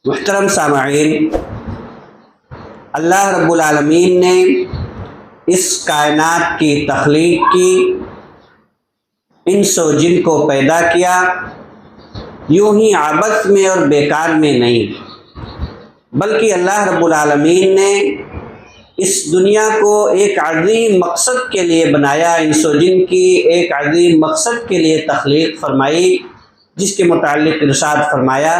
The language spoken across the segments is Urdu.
محترم سامعین، اللہ رب العالمین نے اس کائنات کی تخلیق کی، انس و جن کو پیدا کیا، یوں ہی عبث میں اور بیکار میں نہیں، بلکہ اللہ رب العالمین نے اس دنیا کو ایک عظیم مقصد کے لیے بنایا، انس و جن کی ایک عظیم مقصد کے لیے تخلیق فرمائی، جس کے متعلق ارشاد فرمایا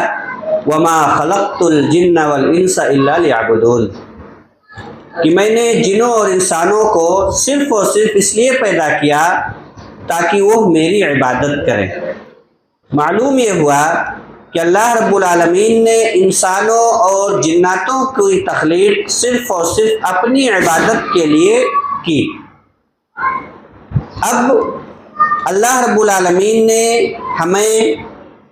وَمَا خَلَقْتُ الْجِنَّ وَالْإِنسَ إِلَّا لِيَعْبُدُونِ، کہ میں نے جنوں اور انسانوں کو صرف اور صرف اس لیے پیدا کیا تاکہ وہ میری عبادت کریں۔ معلوم یہ ہوا کہ اللہ رب العالمین نے انسانوں اور جناتوں کی تخلیق صرف اور صرف اپنی عبادت کے لیے کی۔ اب اللہ رب العالمین نے ہمیں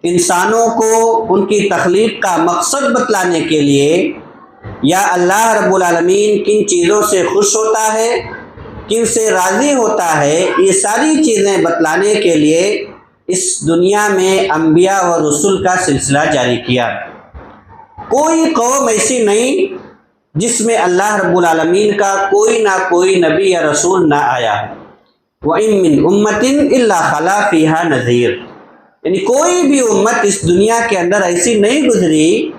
انسانوں کو ان کی تخلیق کا مقصد بتلانے کے لیے، یا اللہ رب العالمین کن چیزوں سے خوش ہوتا ہے، کن سے راضی ہوتا ہے، یہ ساری چیزیں بتلانے کے لیے اس دنیا میں انبیاء اور رسول کا سلسلہ جاری کیا۔ کوئی قوم ایسی نہیں جس میں اللہ رب العالمین کا کوئی نہ کوئی نبی یا رسول نہ آیا۔ وَإِن مِّنْ أُمَّةٍ إِلَّا خَلَا فِيهَا نَذِيرٌ، یعنی کوئی بھی امت اس دنیا کے اندر ایسی نہیں گزری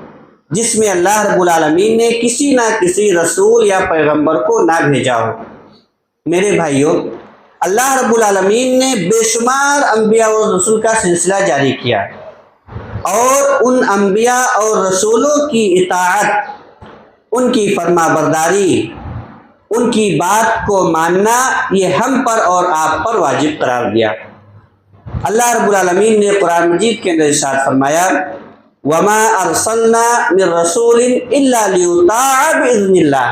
جس میں اللہ رب العالمین نے کسی نہ کسی رسول یا پیغمبر کو نہ بھیجا ہو۔ میرے بھائیوں، اللہ رب العالمین نے بے شمار انبیاء اور رسول کا سلسلہ جاری کیا، اور ان انبیاء اور رسولوں کی اطاعت، ان کی فرما برداری، ان کی بات کو ماننا، یہ ہم پر اور آپ پر واجب قرار دیا۔ اللہ رب العالمین نے قرآن مجید کے اندر ارشاد فرمایا وَمَا أَرْسَلْنَا مِن رَّسُولٍ إِلَّا لِيُطَاعَ بِإِذْنِ اللَّهِ،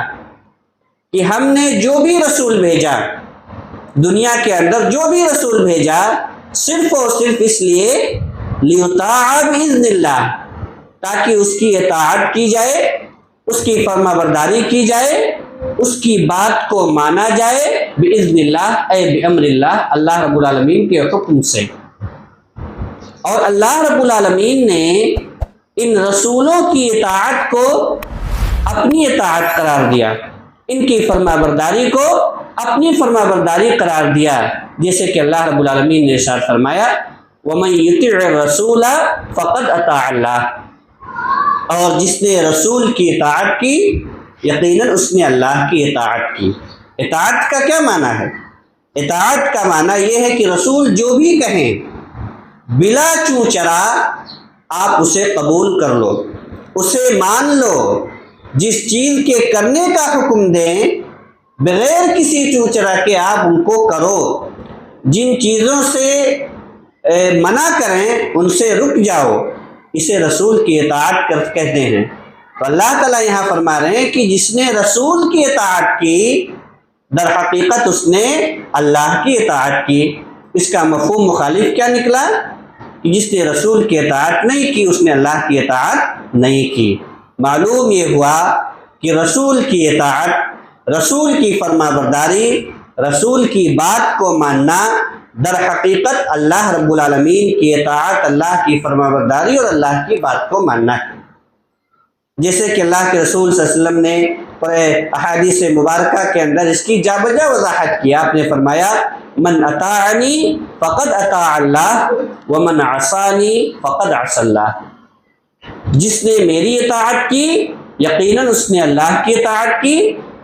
کہ ہم نے جو بھی رسول بھیجا، دنیا کے اندر جو بھی رسول بھیجا، صرف اور صرف اس لیے لِيُطَاعَ بِإِذْنِ اللَّهِ، تاکہ اس کی اطاعت کی جائے، اس کی فرما برداری کی جائے، اس کی بات کو مانا جائے، بِإِذْنِ اللَّهِ اے بِأَمْرِ اللَّهِ، اللہ رب العالمین کے حکم سے۔ اور اللہ رب العالمین نے ان رسولوں کی اطاعت کو اپنی اطاعت قرار دیا، ان کی فرما برداری کو اپنی فرما برداری قرار دیا، جیسے کہ اللہ رب العالمین نے ارشاد فرمایا وَمَن يُطِعِ الرَّسُولَ فَقَدْ أَطَاعَ اللَّهَ، اور جس نے رسول کی اطاعت کی یقیناً اس نے اللہ کی اطاعت کی۔ اطاعت کا کیا معنی ہے؟ اطاعت کا معنی یہ ہے کہ رسول جو بھی کہیں بلا چوں چرا آپ اسے قبول کر لو، اسے مان لو، جس چیز کے کرنے کا حکم دیں بغیر کسی چوں چرا کے آپ ان کو کرو، جن چیزوں سے منع کریں ان سے رک جاؤ، اسے رسول کی اطاعت کہتے ہیں۔ تو اللہ تعالیٰ یہاں فرما رہے ہیں کہ جس نے رسول کی اطاعت کی در حقیقت اس نے اللہ کی اطاعت کی۔ اس کا مفہوم مخالف کیا نکلا کہ جس نے رسول کی اطاعت نہیں کی اس نے اللہ کی اطاعت نہیں کی۔ معلوم یہ ہوا کہ رسول کی اطاعت، رسول کی فرما برداری، رسول کی بات کو ماننا در حقیقت اللہ رب العالمین کی اطاعت، اللہ کی فرما برداری اور اللہ کی بات کو ماننا ہے۔ جیسے کہ اللہ کے رسول صلی اللہ علیہ وسلم نے احادیث مبارکہ کے اندر اس کی جا بجا وضاحت کیا۔ آپ نے فرمایا من اطاعنی فقد اطاع اللہ ومن عصانی فقد عصى اللہ، جس نے میری اطاعت کی یقیناً اس نے اللہ کی اطاعت کی،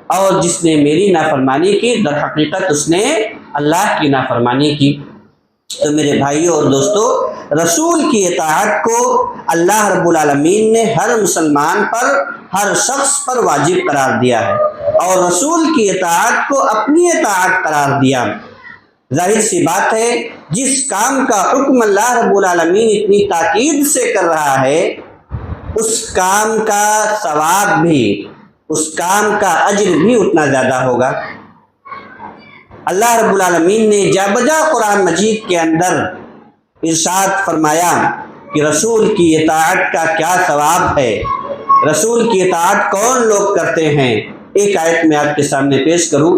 اور جس نے میری نافرمانی کی در حقیقت اس نے اللہ کی نافرمانی کی۔ تو میرے بھائیوں اور دوستو، رسول کی اطاعت کو اللہ رب العالمین نے ہر مسلمان پر، ہر شخص پر واجب قرار دیا ہے، اور رسول کی اطاعت کو اپنی اطاعت قرار دیا۔ ظاہر سی بات ہے جس کام کا حکم اللہ رب العالمین اتنی تاکید سے کر رہا ہے، اس کام کا ثواب بھی، اس کام کا اجر بھی اتنا زیادہ ہوگا۔ اللہ رب العالمین نے جا بجا قرآن مجید کے اندر ارشاد فرمایا کہ رسول کی اطاعت کا کیا ثواب ہے، رسول کی اطاعت کون لوگ کرتے ہیں۔ ایک آیت میں آپ کے سامنے پیش کروں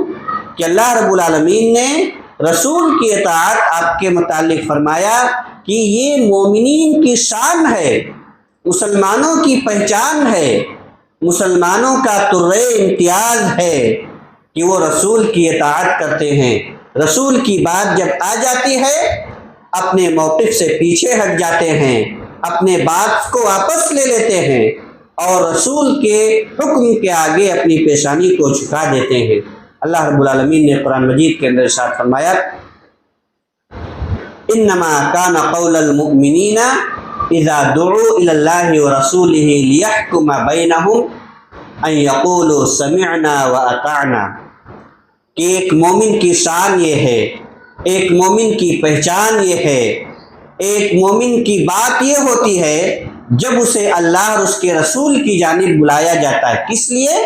کہ اللہ رب العالمین نے رسول کی اطاعت آپ کے متعلق فرمایا کہ یہ مومنین کی شان ہے، مسلمانوں کی پہچان ہے، مسلمانوں کا طرے امتیاز ہے کہ وہ رسول کی اطاعت کرتے ہیں۔ رسول کی بات جب آ جاتی ہے اپنے موقف سے پیچھے ہٹ جاتے ہیں، اپنے بات کو واپس لے لیتے ہیں اور رسول کے حکم کے آگے اپنی پیشانی کو جھکا دیتے ہیں۔ اللہ رب العالمین نے قرآن مجید کے اندر ارشاد فرمایا انما کان قول المؤمنین اذا دعوا الی اللہ ورسولہ لیحکم بینہم ان یقولوا سمعنا واطعنا، کہ ایک مومن کی شان یہ ہے، ایک مومن کی پہچان یہ ہے، ایک مومن کی بات یہ ہوتی ہے جب اسے اللہ اور اس کے رسول کی جانب بلایا جاتا ہے۔ کس لیے؟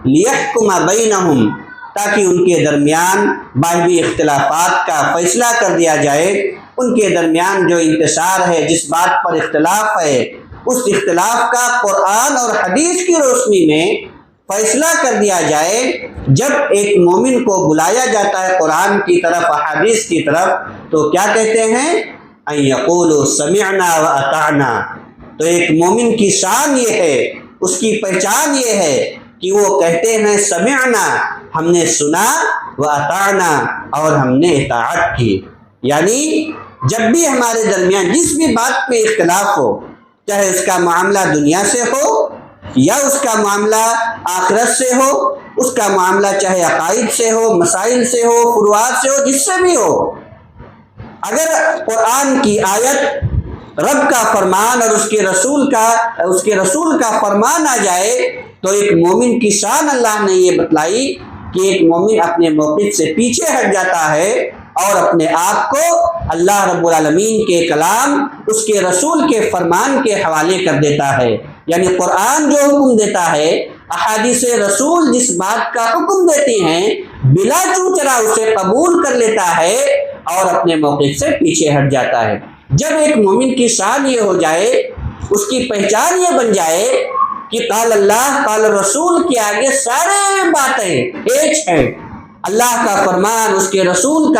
لیحکم بینہم، تاکہ ان کے درمیان باہمی اختلافات کا فیصلہ کر دیا جائے، ان کے درمیان جو انتشار ہے، جس بات پر اختلاف ہے، اس اختلاف کا قرآن اور حدیث کی روشنی میں فیصلہ کر دیا جائے۔ جب ایک مومن کو بلایا جاتا ہے قرآن کی طرف، احادیث کی طرف، تو کیا کہتے ہیں؟ ان یقولوا سمعنا واطعنا۔ تو ایک مومن کی شان یہ ہے، اس کی پہچان یہ ہے کہ وہ کہتے ہیں سمعنا، ہم نے سنا، واطعنا، اور ہم نے اطاعت کی۔ یعنی جب بھی ہمارے درمیان جس بھی بات پہ اختلاف ہو، چاہے اس کا معاملہ دنیا سے ہو یا اس کا معاملہ آخرت سے ہو، اس کا معاملہ چاہے عقائد سے ہو، مسائل سے ہو، فروعات سے ہو، جس سے بھی ہو، اگر قرآن کی آیت، رب کا فرمان اور اس کے رسول کا فرمان آ جائے تو ایک مومن کی شان اللہ نے یہ بتلائی کہ ایک مومن اپنے موقف سے پیچھے ہٹ جاتا ہے اور اپنے آپ کو اللہ رب العالمین کے کلام، اس کے رسول کے فرمان کے حوالے کر دیتا ہے۔ یعنی قرآن جو حکم دیتا ہے، احادیث رسول جس بات کا حکم دیتی ہیں، بلا چوچرا اسے قبول کر لیتا ہے اور اپنے موقف سے پیچھے ہٹ جاتا ہے۔ جب ایک مومن کی شان یہ ہو جائے، اس کی پہچان یہ بن جائے کہ قال اللہ قال رسول کے آگے سارے باتیں ایک ہیں، اللہ کا فرمان، اس کے رسول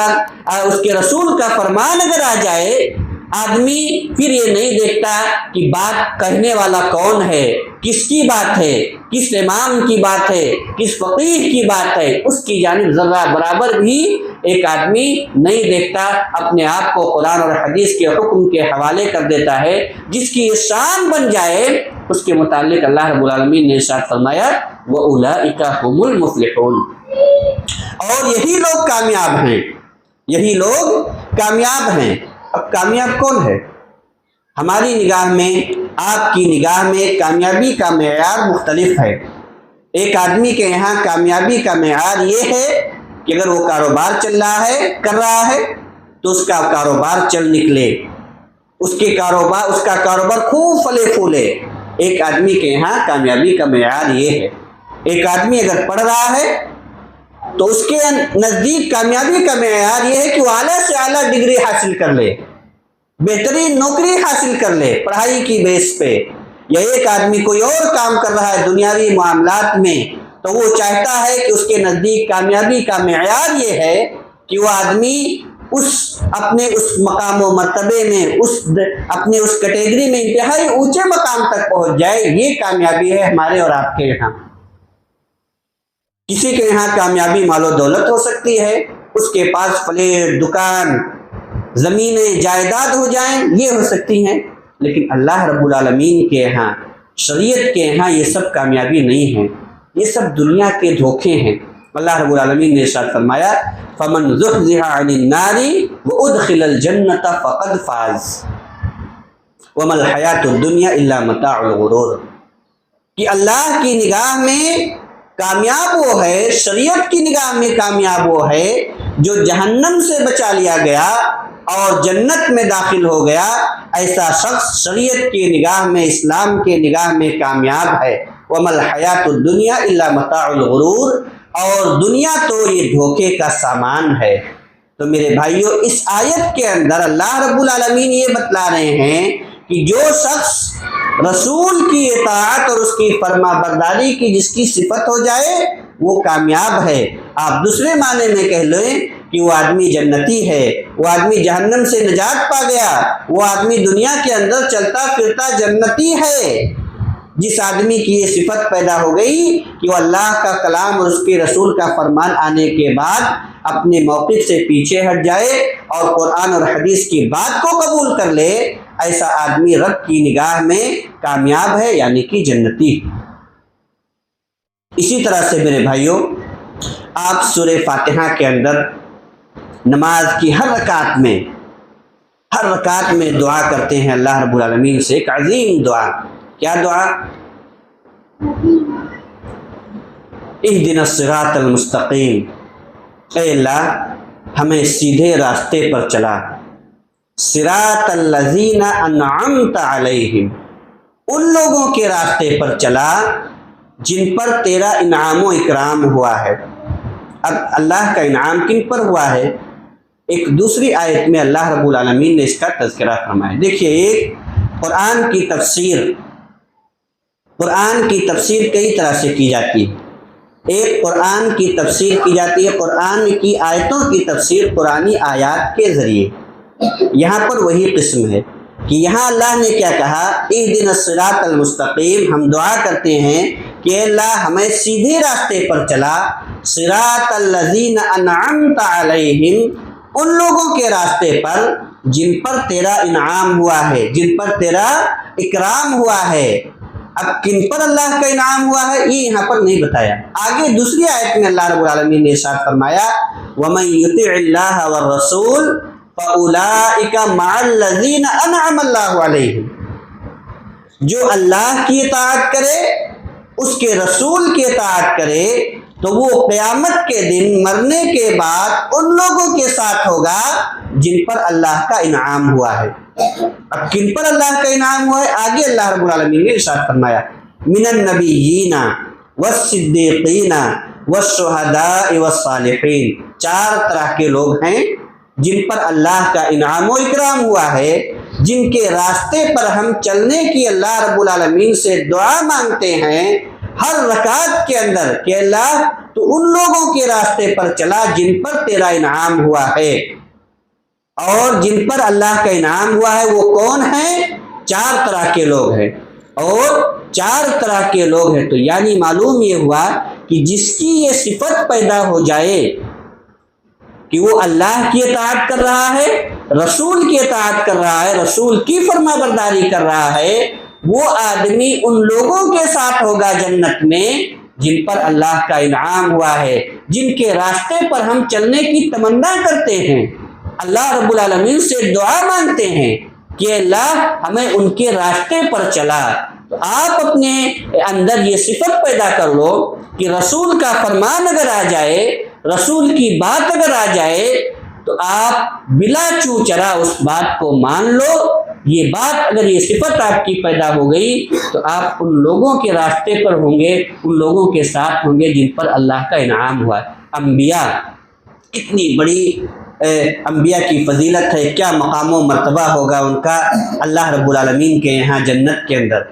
کا فرمان اگر آ جائے، آدمی پھر یہ نہیں دیکھتا کہ بات کہنے والا کون ہے، کس کی بات ہے، کس امام کی بات ہے، کس فقیہ کی بات ہے، اس کی جانب ذرہ برابر بھی ایک آدمی نہیں دیکھتا، اپنے آپ کو قرآن اور حدیث کے حکم کے حوالے کر دیتا ہے۔ جس کی شان بن جائے اس کے متعلق اللہ رب العالمین نے ارشاد فرمایا وَأُولَئِكَ هُمُ الْمُفْلِحُونَ، اور یہی لوگ کامیاب ہیں، یہی لوگ کامیاب ہیں۔ اب کامیاب کون ہے؟ ہماری نگاہ میں، آپ کی نگاہ میں کامیابی کا معیار مختلف ہے۔ ایک آدمی کے یہاں کامیابی کا معیار یہ ہے کہ اگر وہ کاروبار کر رہا ہے تو اس کا کاروبار چل نکلے، اس کا کاروبار خوب پھلے پھولے۔ ایک آدمی کے یہاں کامیابی کا معیار یہ ہے۔ ایک آدمی اگر پڑھ رہا ہے تو اس کے نزدیک کامیابی کا معیار یہ ہے کہ وہ اعلیٰ سے اعلیٰ ڈگری حاصل کر لے، بہترین نوکری حاصل کر لے پڑھائی کی بیس پہ۔ یا ایک آدمی کوئی اور کام کر رہا ہے دنیاوی معاملات میں، تو وہ چاہتا ہے کہ اس کے نزدیک کامیابی کا معیار یہ ہے کہ وہ آدمی اپنے اس مقام و مرتبے میں، اپنے اس کیٹیگری میں انتہائی اونچے مقام تک پہنچ جائے۔ یہ کامیابی ہے ہمارے اور آپ کے یہاں۔ کسی کے یہاں کامیابی مال و دولت ہو سکتی ہے، اس کے پاس فلیٹ، دکان، زمینیں، جائیداد ہو جائیں، یہ ہو سکتی ہیں، لیکن اللہ رب العالمین کے یہاں، شریعت کے یہاں یہ سب کامیابی نہیں ہے، یہ سب دنیا کے دھوکے ہیں۔ اللہ رب العالمین نے ارشاد فرمایا فَمَنْ زُحْزِحَ عَنِ النَّارِ وَأُدْخِلَ الْجَنَّةَ فَقَدْ فَازَ وَمَا الْحَيَاةُ الدُّنْيَا إِلَّا مَتَاعُ الْغُرُورِ، کہ اللہ کی نگاہ میں کامیاب وہ ہے، شریعت کی نگاہ میں کامیاب وہ ہے جو جہنم سے بچا لیا گیا اور جنت میں داخل ہو گیا۔ ایسا شخص شریعت کی نگاہ میں، اسلام کی نگاہ میں کامیاب ہے۔ وَمَا الْحَيَاةُ الدُّنْيَا إِلَّا مَتَاعُ الْغُرُورِ، اور دنیا تو یہ دھوکے کا سامان ہے۔ تو میرے بھائیوں، اس آیت کے اندر اللہ رب العالمین یہ بتلا رہے ہیں کہ جو شخص رسول کی اطاعت اور اس کی فرما برداری کی جس کی صفت ہو جائے وہ کامیاب ہے۔ آپ دوسرے معنی میں کہہ لیں کہ وہ آدمی جنتی ہے، وہ آدمی جہنم سے نجات پا گیا، وہ آدمی دنیا کے اندر چلتا پھرتا جنتی ہے۔ جس آدمی کی یہ صفت پیدا ہو گئی کہ وہ اللہ کا کلام اور اس کے رسول کا فرمان آنے کے بعد اپنے موقف سے پیچھے ہٹ جائے اور قرآن اور حدیث کی بات کو قبول کر لے، ایسا آدمی رب کی نگاہ میں کامیاب ہے، یعنی کہ جنتی۔ اسی طرح سے میرے بھائیوں، آپ سورہ فاتحہ کے اندر نماز کی ہر رکعت میں دعا کرتے ہیں اللہ رب العالمین سے، ایک عظیم دعا۔ کیا دعا؟ اہدنا الصراط المستقیم، اے اللہ ہمیں سیدھے راستے پر چلا، صراط الذین انعمت علیہم، ان لوگوں کے راستے پر چلا جن پر تیرا انعام و اکرام ہوا ہے۔ اب اللہ کا انعام کن پر ہوا ہے؟ ایک دوسری آیت میں اللہ رب العالمین نے اس کا تذکرہ فرمایا۔ دیکھیے، ایک قرآن کی تفسیر کئی طرح سے کی جاتی ہے۔ ایک قرآن کی تفسیر کی جاتی ہے، قرآن کی آیتوں کی تفسیر قرآنی آیات کے ذریعے۔ یہاں پر وہی قسم ہے کہ یہاں اللہ نے کیا کہا، اہدنا الصراط المستقیم، ہم دعا کرتے ہیں کہ اللہ ہمیں سیدھے راستے پر چلا، صراط الذین انعمت علیہم، ان لوگوں کے راستے پر جن پر تیرا انعام ہوا ہے، جن پر تیرا اکرام ہوا ہے۔ اب کن پر اللہ کا انعام ہوا ہے یہ یہاں پر نہیں بتایا۔ آگے دوسری آیت میں اللہ رب العالمین نے ارشاد فرمایا، وَمَن يُطِعِ اللَّهَ وَالرَّسُولَ فَأُولَٰئِكَ مَعَ الَّذِينَ أَنْعَمَ اللَّهُ عَلَيْهِمْ، جو اللہ کی اطاعت کرے، اس کے رسول کی اطاعت کرے، تو وہ قیامت کے دن مرنے کے بعد ان لوگوں کے ساتھ ہوگا جن پر اللہ کا انعام ہوا ہے۔ اب کن پر اللہ کا انعام ہوا ہے؟ آگے اللہ رب العالمین نے ارشاد فرمایا، من النبیین والصدیقین والشہداء والصالحین، 4 طرح کے لوگ ہیں جن پر اللہ کا انعام و اکرام ہوا ہے، جن کے راستے پر ہم چلنے کی اللہ رب العالمین سے دعا مانگتے ہیں ہر رکعت کے اندر کہ اللہ تو ان لوگوں کے راستے پر چلا جن پر تیرا انعام ہوا ہے۔ اور جن پر اللہ کا انعام ہوا ہے وہ کون ہیں؟ 4 طرح کے لوگ ہیں، اور 4 طرح کے لوگ ہیں، تو یعنی معلوم یہ ہوا کہ جس کی یہ صفت پیدا ہو جائے کہ وہ اللہ کی اطاعت کر رہا ہے، رسول کی اطاعت کر رہا ہے، رسول کی فرما برداری کر رہا ہے، وہ آدمی ان لوگوں کے ساتھ ہوگا جنت میں جن پر اللہ کا انعام ہوا ہے، جن کے راستے پر ہم چلنے کی تمنا کرتے ہیں، اللہ رب العالمین سے دعا مانگتے ہیں کہ اللہ ہمیں ان کے راستے پر چلا۔ تو آپ اپنے اندر یہ صفت پیدا کر لو کہ رسول کا فرمان اگر آ جائے، رسول کی بات اگر آ جائے تو آپ بلا چو چرا اس بات کو مان لو۔ یہ بات اگر یہ صفت آپ کی پیدا ہو گئی تو آپ ان لوگوں کے راستے پر ہوں گے، ان لوگوں کے ساتھ ہوں گے جن پر اللہ کا انعام ہوا ہے۔ انبیاء، اتنی بڑی انبیاء کی فضیلت ہے، کیا مقام و مرتبہ ہوگا ان کا اللہ رب العالمین کے یہاں جنت کے اندر۔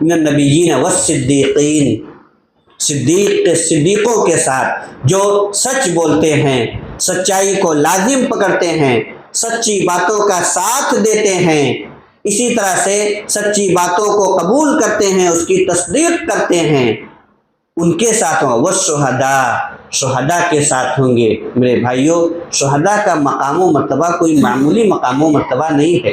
من النبیین والصدیقین، صدیقوں کے ساتھ جو سچ بولتے ہیں، سچائی کو لازم پکڑتے ہیں، سچی باتوں کا ساتھ دیتے ہیں، اسی طرح سے سچی باتوں کو قبول کرتے ہیں، اس کی تصدیق کرتے ہیں، ان کے ساتھ ہوں۔ شہداء کے ساتھ ہوں گے۔ میرے بھائیوں، شہداء کا مقام و مرتبہ کوئی معمولی مقام و مرتبہ نہیں ہے،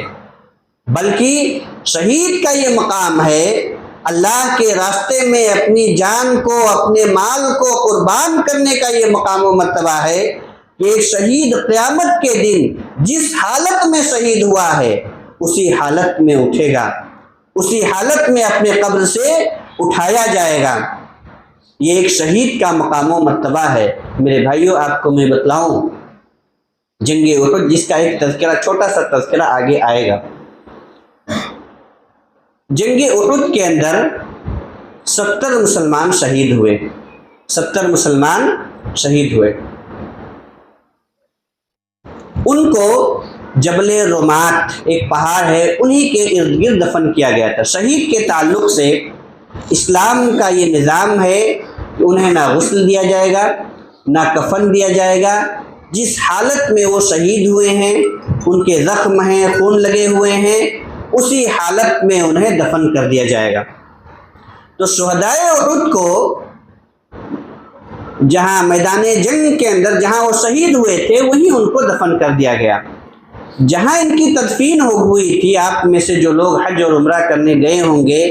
بلکہ شہید کا یہ مقام ہے، اللہ کے راستے میں اپنی جان کو، اپنے مال کو قربان کرنے کا یہ مقام و مرتبہ ہے کہ ایک شہید قیامت کے دن جس حالت میں شہید ہوا ہے اسی حالت میں اٹھے گا، اسی حالت میں اپنے قبر سے اٹھایا جائے گا۔ یہ ایک شہید کا مقام و مرتبہ ہے۔ میرے بھائیوں، آپ کو میں بتلاؤں، جنگ احد جس کا ایک تذکرہ، چھوٹا سا تذکرہ آگے آئے گا، جنگ احد کے اندر 70 مسلمان شہید ہوئے، 70 مسلمان شہید ہوئے۔ ان کو جبل رومات ایک پہاڑ ہے، انہی کے ارد گرد دفن کیا گیا تھا۔ شہید کے تعلق سے اسلام کا یہ نظام ہے کہ انہیں نہ غسل دیا جائے گا، نہ کفن دیا جائے گا، جس حالت میں وہ شہید ہوئے ہیں، ان کے زخم ہیں، خون لگے ہوئے ہیں، اسی حالت میں انہیں دفن کر دیا جائے گا۔ تو شہدائے احد کو جہاں میدان جنگ کے اندر جہاں وہ شہید ہوئے تھے وہیں ان کو دفن کر دیا گیا۔ جہاں ان کی تدفین ہوئی تھی، آپ میں سے جو لوگ حج اور عمرہ کرنے گئے ہوں گے،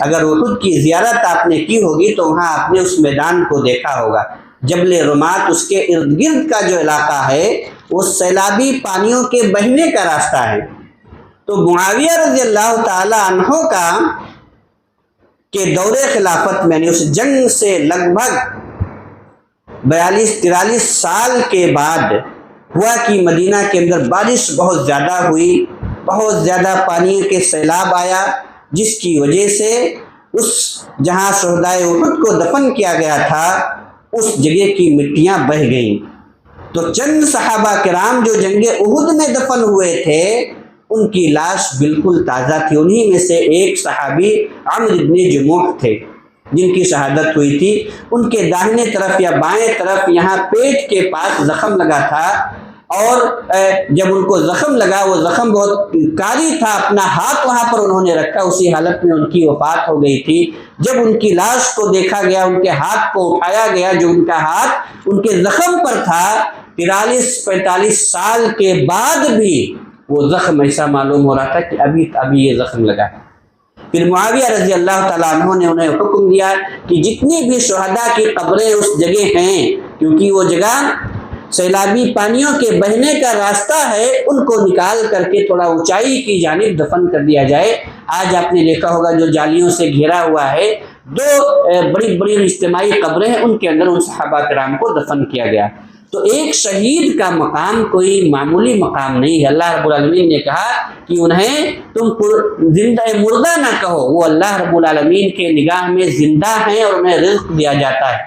اگر احد کی زیارت آپ نے کی ہوگی تو وہاں آپ نے اس میدان کو دیکھا ہوگا۔ جبل رمات، اس کے ارد گرد کا جو علاقہ ہے وہ سیلابی پانیوں کے بہنے کا راستہ ہے۔ تو معاویہ رضی اللہ تعالی عنہ کا کے دور خلافت میں، یعنی اس جنگ سے لگ بھگ 42-43 سال کے بعد ہوا کہ مدینہ کے اندر بارش بہت زیادہ ہوئی، بہت زیادہ پانی کے سیلاب آیا، جس کی وجہ سے اس جہاں شہدائے احد کو دفن کیا گیا تھا اس جگہ کی مٹیاں بہہ گئیں۔ تو چند صحابہ کرام جو جنگ احد میں دفن ہوئے تھے ان کی لاش بالکل تازہ تھی۔ انہی میں سے ایک صحابی عمرو بن جموح تھے جن کی شہادت ہوئی تھی۔ ان کے داہنے طرف یا بائیں طرف یہاں پیٹ کے پاس زخم لگا تھا، اور جب ان کو زخم لگا وہ زخم بہت کاری تھا، اپنا ہاتھ وہاں پر انہوں نے رکھا، اسی حالت میں ان کی وفات ہو گئی تھی۔ جب ان کی لاش کو دیکھا گیا، ان کے ہاتھ کو اٹھایا گیا، جو ان کا ہاتھ ان کے زخم پر تھا، 43-45 سال کے بعد بھی وہ زخم ایسا معلوم ہو رہا تھا کہ ابھی یہ زخم لگا۔ پھر معاویہ رضی اللہ تعالیٰ عنہ نے انہیں حکم دیا کہ جتنی بھی شہداء کی قبریں اس جگہ ہیں، کیونکہ وہ جگہ سیلابی پانیوں کے بہنے کا راستہ ہے، ان کو نکال کر کے تھوڑا اونچائی کی جانب دفن کر دیا جائے۔ آج آپ نے دیکھا ہوگا جو جالیوں سے گھیرا ہوا ہے، 2 بڑی بڑی اجتماعی قبریں ہیں، ان کے اندر ان صحابہ کرام کو دفن کیا گیا۔ تو ایک شہید کا مقام کوئی معمولی مقام نہیں ہے۔ اللہ رب العالمین نے کہا کہ انہیں تم زندہ مردہ نہ کہو، وہ اللہ رب العالمین کے نگاہ میں زندہ ہیں اور انہیں رزق دیا جاتا ہے۔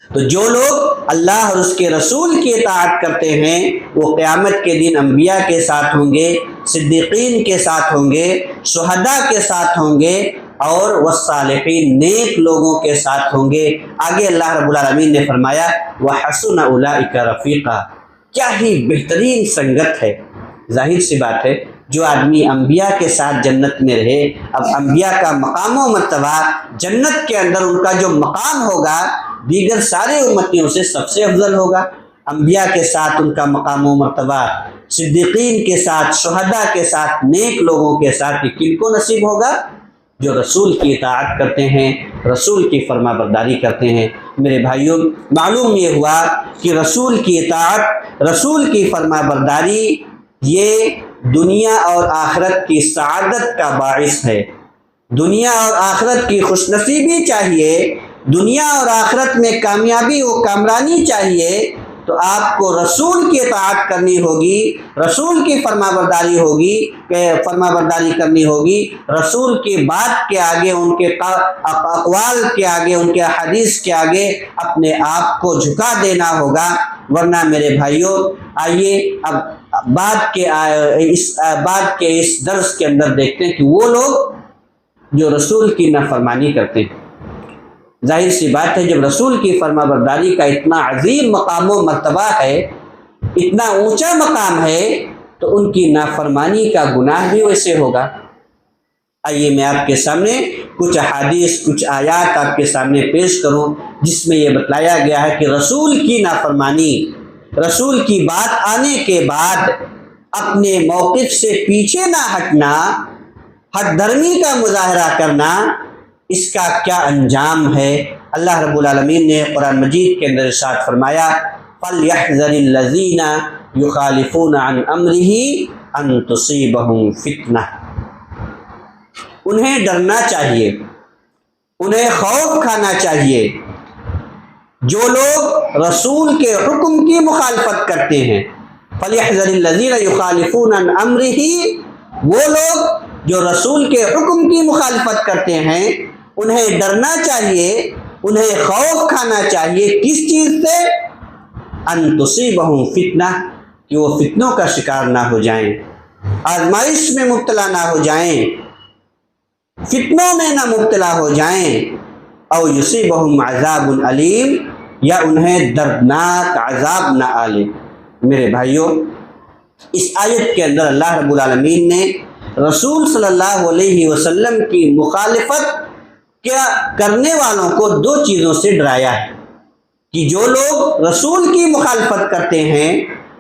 تو جو لوگ اللہ اور اس کے رسول کی اطاعت کرتے ہیں وہ قیامت کے دن انبیاء کے ساتھ ہوں گے، صدیقین کے ساتھ ہوں گے، شہداء کے ساتھ ہوں گے، اور والصالحین نیک لوگوں کے ساتھ ہوں گے۔ آگے اللہ رب العالمین نے فرمایا وَحَسُنَ أُولَٰئِكَ رَفِيقًا، کیا ہی بہترین سنگت ہے۔ ظاہر سی بات ہے جو آدمی انبیاء کے ساتھ جنت میں رہے، اب انبیاء کا مقام و مرتبہ جنت کے اندر ان کا جو مقام ہوگا دیگر سارے امتیوں سے سب سے افضل ہوگا۔ انبیاء کے ساتھ ان کا مقام و مرتبہ، صدیقین کے ساتھ، شہداء کے ساتھ، نیک لوگوں کے ساتھ، یہ کن کو نصیب ہوگا؟ جو رسول کی اطاعت کرتے ہیں، رسول کی فرما برداری کرتے ہیں۔ میرے بھائیوں، معلوم یہ ہوا کہ رسول کی اطاعت، رسول کی فرما برداری یہ دنیا اور آخرت کی سعادت کا باعث ہے۔ دنیا اور آخرت کی خوش نصیبی چاہیے، دنیا اور آخرت میں کامیابی و کامرانی چاہیے تو آپ کو رسول کی اطاعت کرنی ہوگی، رسول کی فرما برداری کرنی ہوگی، رسول کی بات کے آگے، ان کے اقوال کے آگے، ان کے حدیث کے آگے اپنے آپ کو جھکا دینا ہوگا۔ ورنہ میرے بھائیوں، آئیے اب بعد کے اس درس کے اندر دیکھتے ہیں کہ وہ لوگ جو رسول کی نافرمانی کرتے ہیں۔ ظاہر سی بات ہے جب رسول کی فرما برداری کا اتنا عظیم مقام و مرتبہ ہے، اتنا اونچا مقام ہے، تو ان کی نافرمانی کا گناہ بھی ویسے ہوگا۔ آئیے میں آپ کے سامنے کچھ احادیث، کچھ آیات آپ کے سامنے پیش کروں جس میں یہ بتلایا گیا ہے کہ رسول کی نافرمانی، رسول کی بات آنے کے بعد اپنے موقف سے پیچھے نہ ہٹنا، ہٹ درمی کا مظاہرہ کرنا، اس کا کیا انجام ہے۔ اللہ رب العالمین نے قرآن مجید کے اندر ارشاد فرمایا فَلْيَحْذَرِ الَّذِينَ يُخَالِفُونَ عَنْ أَمْرِهِ أَن تُصِيبَهُمْ فِتْنَةٌ، انہیں ڈرنا چاہیے، انہیں خوف کھانا چاہیے جو لوگ رسول کے حکم کی مخالفت کرتے ہیں۔ فَلْيَحْذَرِ الَّذِينَ يُخَالِفُونَ عَنْ أَمْرِهِ، وہ لوگ جو رسول کے حکم کی مخالفت کرتے ہیں انہیں ڈرنا چاہیے، انہیں خوف کھانا چاہیے، کس چیز سے؟ ان تصیبہم فتنہ، کہ وہ فتنوں کا شکار نہ ہو جائیں، آزمائش میں مبتلا نہ ہو جائیں، فتنوں میں نہ مبتلا ہو جائیں، او یصیبہم عذاب علیم، یا انہیں دردناک عذاب نہ آلے۔ میرے بھائیوں، اس آیت کے اندر اللہ رب العالمین نے رسول صلی اللہ علیہ وسلم کی مخالفت کیا کرنے والوں کو دو چیزوں سے ڈرایا ہے کہ جو لوگ رسول کی مخالفت کرتے ہیں،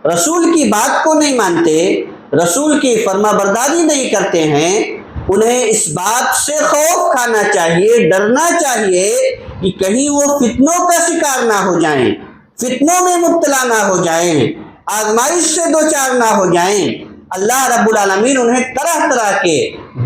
رسول کی بات کو نہیں مانتے، رسول کی فرما برداری نہیں کرتے ہیں، انہیں اس بات سے خوف کھانا چاہیے، ڈرنا چاہیے کہ کہیں وہ فتنوں کا شکار نہ ہو جائیں، فتنوں میں مبتلا نہ ہو جائیں، آزمائش سے دوچار نہ ہو جائیں۔ اللہ رب العالمین انہیں طرح طرح کے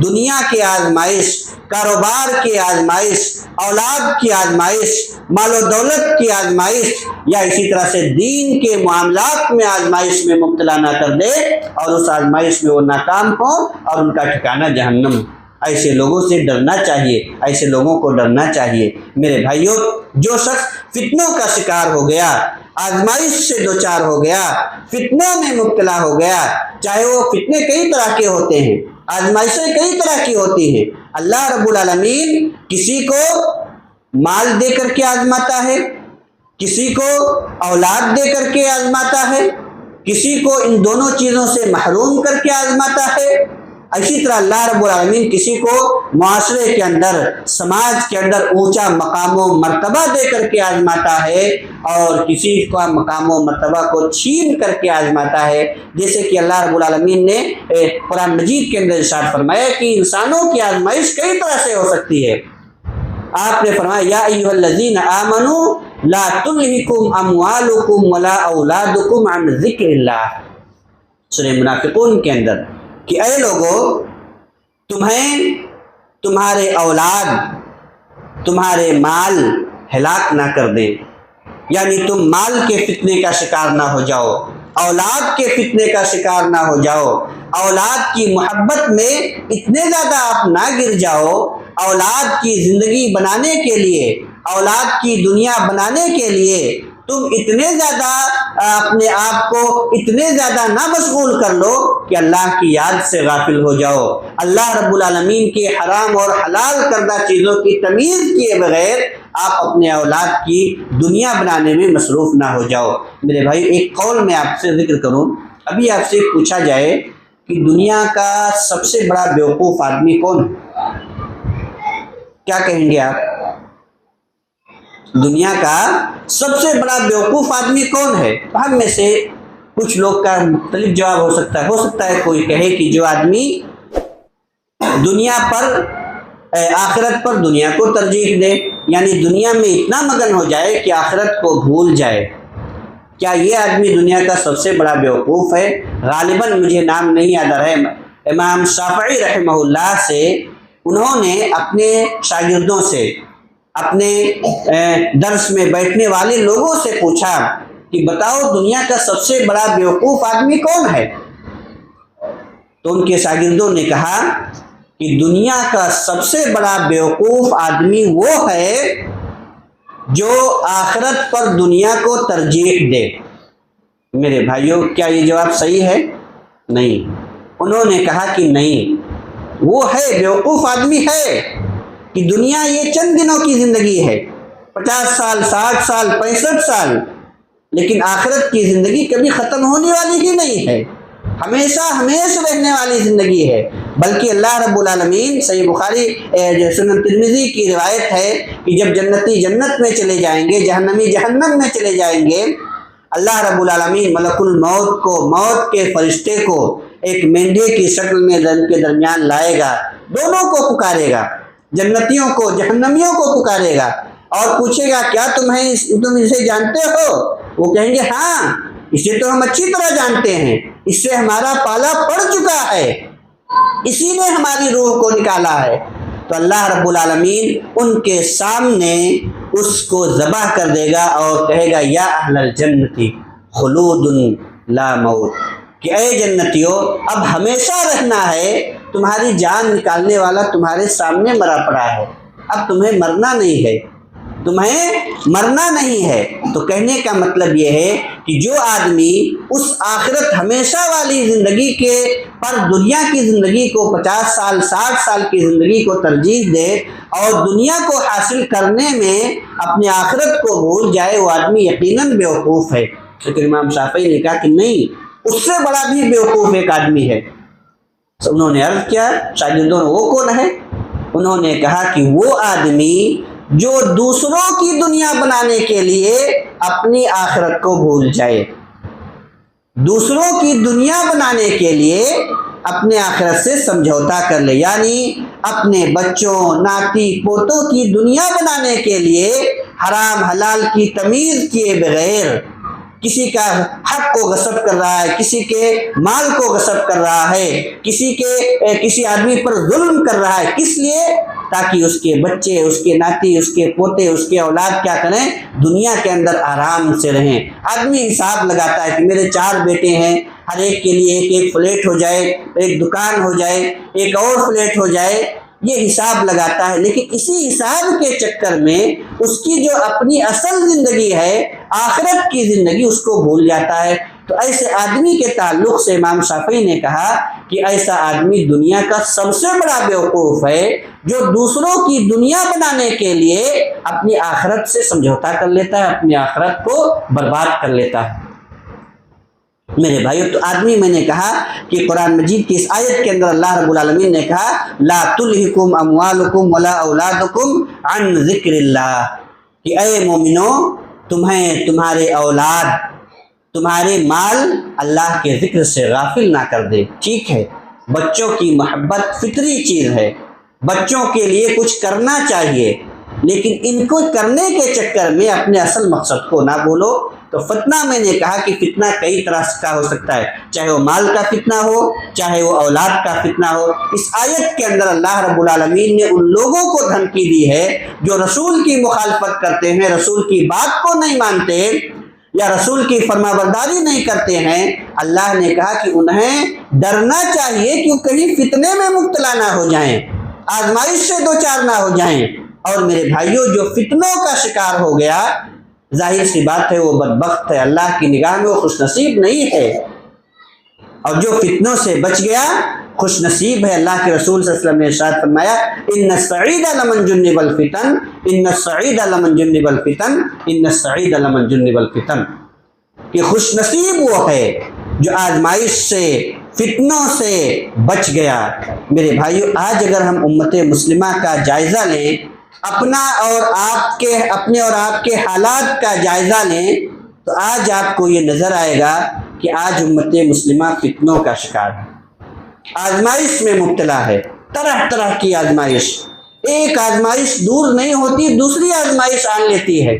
دنیا کی آزمائش، کاروبار کی آزمائش، اولاد کی آزمائش، مال و دولت کی آزمائش، یا اسی طرح سے دین کے معاملات میں آزمائش میں مبتلا نہ کر دے اور اس آزمائش میں وہ ناکام ہو اور ان کا ٹھکانہ جہنم ہو۔ ایسے لوگوں سے ڈرنا چاہیے، ایسے لوگوں کو ڈرنا چاہیے۔ میرے بھائیوں، جو شخص فتنوں کا شکار ہو گیا، آزمائش سے دوچار ہو گیا، فتنوں میں مبتلا ہو گیا، چاہے وہ فتنے کئی طرح کے ہوتے ہیں، آزمائشیں کئی طرح کی ہوتی ہیں۔ اللہ رب العالمین کسی کو مال دے کر کے آزماتا ہے، کسی کو اولاد دے کر کے آزماتا ہے، کسی کو ان دونوں چیزوں سے محروم کر کے آزماتا ہے۔ اسی طرح اللہ رب العالمین کسی کو معاشرے کے اندر، سماج کے اندر اونچا مقام و مرتبہ دے کر کے آزماتا ہے، اور کسی کا مقام و مرتبہ کو چھین کر کے آزماتا ہے، جیسے کہ اللہ رب العالمین نے قرآن مجید کے اندر ارشاد فرمایا کہ انسانوں کی آزمائش کئی طرح سے ہو سکتی ہے۔ آپ نے فرمایا یا ایھا الذین آمنوا لا تلہکم اموالکم ولا اولادکم عن ذکر اللہ، سورہ منافقون کے اندر، کہ اے لوگو، تمہیں تمہارے اولاد، تمہارے مال ہلاک نہ کر دیں، یعنی تم مال کے فتنے کا شکار نہ ہو جاؤ، اولاد کے فتنے کا شکار نہ ہو جاؤ، اولاد کی محبت میں اتنے زیادہ آپ نہ گر جاؤ، اولاد کی زندگی بنانے کے لیے، اولاد کی دنیا بنانے کے لیے تم اتنے زیادہ اپنے آپ کو اتنے زیادہ نہ مشغول کر لو کہ اللہ کی یاد سے غافل ہو جاؤ، اللہ رب العالمین کے حرام اور حلال کردہ چیزوں کی تمیز کیے بغیر آپ اپنے اولاد کی دنیا بنانے میں مصروف نہ ہو جاؤ۔ میرے بھائی، ایک قول میں آپ سے ذکر کروں، ابھی آپ سے پوچھا جائے کہ دنیا کا سب سے بڑا بیوقوف آدمی کون ہے، کیا کہیں گے آپ؟ دنیا کا سب سے بڑا بیوقوف آدمی کون ہے؟ ہم میں سے کچھ لوگ کا مختلف جواب ہو سکتا ہے کوئی کہے کہ جو آدمی دنیا پر آخرت پر دنیا کو ترجیح دے، یعنی دنیا میں اتنا مگن ہو جائے کہ آخرت کو بھول جائے، کیا یہ آدمی دنیا کا سب سے بڑا بیوقوف ہے؟ غالباً مجھے نام نہیں یاد آ رہا ہے، امام شافعی رحمہ اللہ سے انہوں نے اپنے شاگردوں سے، اپنے درس میں بیٹھنے والے لوگوں سے پوچھا کہ بتاؤ دنیا کا سب سے بڑا بیوقوف آدمی کون ہے؟ تو ان کے شاگردوں نے کہا کہ دنیا کا سب سے بڑا بیوقوف آدمی وہ ہے جو آخرت پر دنیا کو ترجیح دے۔ میرے بھائیوں، کیا یہ جواب صحیح ہے؟ نہیں۔ انہوں نے کہا کہ نہیں، وہ ہے بیوقوف آدمی ہے کہ دنیا یہ چند دنوں کی زندگی ہے، 50 سال، 60 سال، 65 سال، لیکن آخرت کی زندگی کبھی ختم ہونے والی ہی نہیں ہے، ہمیشہ ہمیشہ رہنے والی زندگی ہے۔ بلکہ اللہ رب العالمین، صحیح بخاری سنن ترمذی کی روایت ہے کہ جب جنتی جنت میں چلے جائیں گے، جہنمی جہنم میں چلے جائیں گے، اللہ رب العالمین ملک الموت کو، موت کے فرشتے کو ایک مینڈھے کی شکل میں ان کے درمیان لائے گا، دونوں کو پکارے گا، جنتیوں کو، جہنمیوں کو پکارے گا، اور پوچھے گا کیا تم اسے جانتے ہو؟ وہ کہیں گے ہاں، اسے تو ہم اچھی طرح جانتے ہیں، اس سے ہمارا پالا پڑ چکا ہے، اسی نے ہماری روح کو نکالا ہے۔ تو اللہ رب العالمین ان کے سامنے اس کو ذبح کر دے گا اور کہے گا یا اہل الجنتی خلود لا موت، کہ اے جنتیوں، اب ہمیشہ رہنا ہے، تمہاری جان نکالنے والا تمہارے سامنے مرا پڑا ہے، اب تمہیں مرنا نہیں ہے، تمہیں مرنا نہیں ہے۔ تو کہنے کا مطلب یہ ہے کہ جو آدمی اس آخرت ہمیشہ والی زندگی کے پر دنیا کی زندگی کو 50 سال 60 سال کی زندگی کو ترجیح دے اور دنیا کو حاصل کرنے میں اپنے آخرت کو بھول جائے، وہ آدمی یقیناً بیوقوف ہے۔ لیکن امام شافعی نے کہا کہ نہیں، اس سے بڑا بھی بیوقوف ایک آدمی ہے۔ تو انہوں نے عرض کیا شاگردوں وہ کون ہے؟ انہوں نے کہا کہ وہ آدمی جو دوسروں کی دنیا بنانے کے لیے اپنی آخرت کو بھول جائے، دوسروں کی دنیا بنانے کے لیے اپنے آخرت سے سمجھوتا کر لے، یعنی اپنے بچوں ناتی پوتوں کی دنیا بنانے کے لیے حرام حلال کی تمیز کیے بغیر کسی کا حق کو غصب کر رہا ہے، کسی کے مال کو غصب کر رہا ہے، کسی آدمی پر ظلم کر رہا ہے، کس لیے؟ تاکہ اس کے بچے، اس کے ناتی، اس کے پوتے، اس کے اولاد کیا کریں؟ دنیا کے اندر آرام سے رہیں۔ آدمی حساب لگاتا ہے کہ میرے 4 بیٹے ہیں، ہر ایک کے لیے ایک فلیٹ ہو جائے، ایک دکان ہو جائے، ایک اور فلیٹ ہو جائے، یہ حساب لگاتا ہے، لیکن اسی حساب کے چکر میں اس کی جو اپنی اصل زندگی ہے، آخرت کی زندگی، اس کو بھول جاتا ہے۔ تو ایسے آدمی کے تعلق سے امام شافعی نے کہا کہ ایسا آدمی دنیا کا سب سے بڑا بیوقوف ہے جو دوسروں کی دنیا بنانے کے لیے اپنی آخرت سے سمجھوتا کر لیتا ہے، اپنی آخرت کو برباد کر لیتا ہے۔ میرے بھائیو، تو آدمی، میں نے کہا کہ قرآن مجید کی اس آیت کے اندر اللہ رب العالمین نے کہا لا تلہکم اموالکم ولا اولادکم عن ذکر اللہ، کہ اے مومنو، تمہیں تمہارے اولاد، تمہارے مال اللہ کے ذکر سے غافل نہ کر دے۔ ٹھیک ہے، بچوں کی محبت فطری چیز ہے، بچوں کے لیے کچھ کرنا چاہیے، لیکن ان کو کرنے کے چکر میں اپنے اصل مقصد کو نہ بھولو۔ تو فتنہ، میں نے کہا کہ فتنہ کئی طرح کا ہو سکتا ہے، چاہے وہ مال کا فتنہ ہو، چاہے وہ اولاد کا فتنہ ہو۔ اس آیت کے اندر اللہ رب العالمین نے ان لوگوں کو دھمکی دی ہے جو رسول کی مخالفت کرتے ہیں، رسول کی بات کو نہیں مانتے یا رسول کی فرما برداری نہیں کرتے ہیں۔ اللہ نے کہا کہ انہیں ڈرنا چاہیے کہ کہیں فتنے میں مبتلا نہ ہو جائیں، آزمائش سے دوچار نہ ہو جائیں۔ اور میرے بھائیوں، جو فتنوں کا شکار ہو گیا، ظاہر سی بات ہے وہ بدبخت ہے، اللہ کی نگاہ میں وہ خوش نصیب نہیں ہے، اور جو فتنوں سے بچ گیا خوش نصیب ہے۔ اللہ کے رسول صلی اللہ علیہ وسلم نے ارشاد فرمایا ان السعید لمن جنب الفتن، ان السعید لمن جنب الفتن، ان السعید لمن جنب الفتن، کہ خوش نصیب وہ ہے جو آزمائش سے، فتنوں سے بچ گیا۔ میرے بھائیو، آج اگر ہم امت مسلمہ کا جائزہ لیں، اپنے اور آپ کے حالات کا جائزہ لیں، تو آج آپ کو یہ نظر آئے گا کہ آج امت مسلمہ فتنوں کا شکار ہے، آزمائش میں مبتلا ہے، طرح طرح کی آزمائش، ایک آزمائش دور نہیں ہوتی دوسری آزمائش آن لیتی ہے،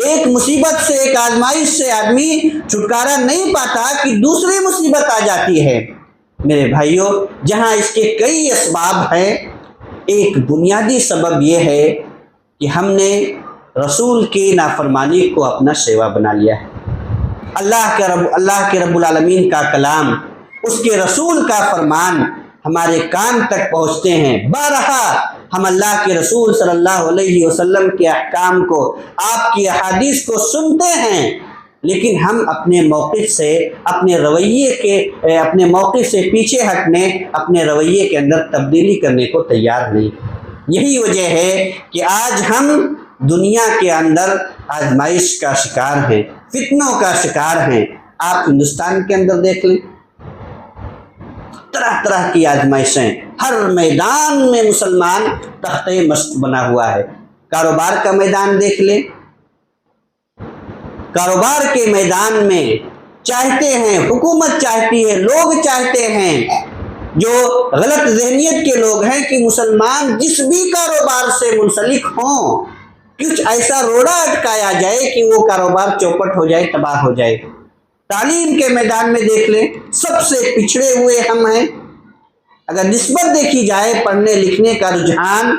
ایک مصیبت سے، ایک آزمائش سے آدمی چھٹکارا نہیں پاتا کہ دوسری مصیبت آ جاتی ہے۔ میرے بھائیوں، جہاں اس کے کئی اسباب ہیں، ایک بنیادی سبب یہ ہے کہ ہم نے رسول کی نافرمانی کو اپنا شیوا بنا لیا ہے۔ اللہ کے رب العالمین کا کلام، اس کے رسول کا فرمان ہمارے کان تک پہنچتے ہیں، بارہا ہم اللہ کے رسول صلی اللہ علیہ وسلم کے احکام کو، آپ کی احادیث کو سنتے ہیں، لیکن ہم اپنے موقف سے، اپنے موقف سے پیچھے ہٹنے، اپنے رویے کے اندر تبدیلی کرنے کو تیار نہیں۔ یہی وجہ ہے کہ آج ہم دنیا کے اندر آزمائش کا شکار ہیں، فتنوں کا شکار ہیں۔ آپ ہندوستان کے اندر دیکھ لیں، طرح طرح کی آزمائشیں، ہر میدان میں مسلمان تختے مشق بنا ہوا ہے۔ کاروبار کا میدان دیکھ لیں، کاروبار کے میدان میں چاہتے ہیں، حکومت چاہتی ہے، لوگ چاہتے ہیں، جو غلط ذہنیت کے لوگ ہیں، کہ مسلمان جس بھی کاروبار سے منسلک ہوں، کچھ ایسا روڑا اٹکایا جائے کہ وہ کاروبار چوپٹ ہو جائے، تباہ ہو جائے۔ تعلیم کے میدان میں دیکھ لیں، سب سے پچھڑے ہوئے ہم ہیں۔ اگر نسبت دیکھی جائے پڑھنے لکھنے کا رجحان،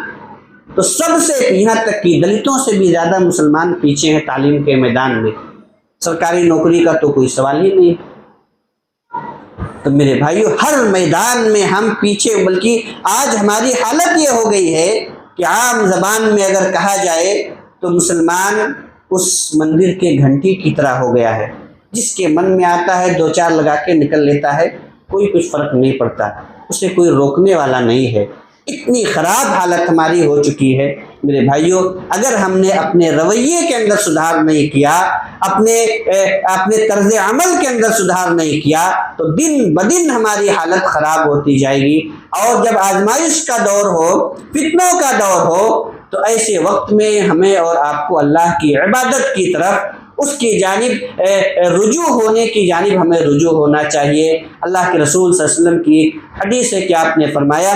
تو سب سے، یہاں تک کہ دلتوں سے بھی زیادہ مسلمان پیچھے ہیں تعلیم کے میدان میں۔ سرکاری نوکری کا تو کوئی سوال ہی نہیں۔ تو میرے بھائیو، ہر میدان میں ہم پیچھے، بلکہ آج ہماری حالت یہ ہو گئی ہے کہ عام زبان میں اگر کہا جائے تو مسلمان اس مندر کے گھنٹی کی طرح ہو گیا ہے، جس کے من میں آتا ہے دو چار لگا کے نکل لیتا ہے، کوئی کچھ فرق نہیں پڑتا، اسے کوئی روکنے والا نہیں ہے۔ اتنی خراب حالت ہماری ہو چکی ہے میرے بھائیوں، اگر ہم نے اپنے رویے کے اندر سدھار نہیں کیا، اپنے طرز عمل کے اندر سدھار نہیں کیا، تو دن بدن ہماری حالت خراب ہوتی جائے گی۔ اور جب آزمائش کا دور ہو، فتنوں کا دور ہو، تو ایسے وقت میں ہمیں اور آپ کو اللہ کی عبادت کی طرف، اس کی جانب رجوع ہونے کی جانب ہمیں رجوع ہونا چاہیے۔ اللہ کے رسول صلی اللہ علیہ وسلم کی حدیث ہے کہ آپ نے فرمایا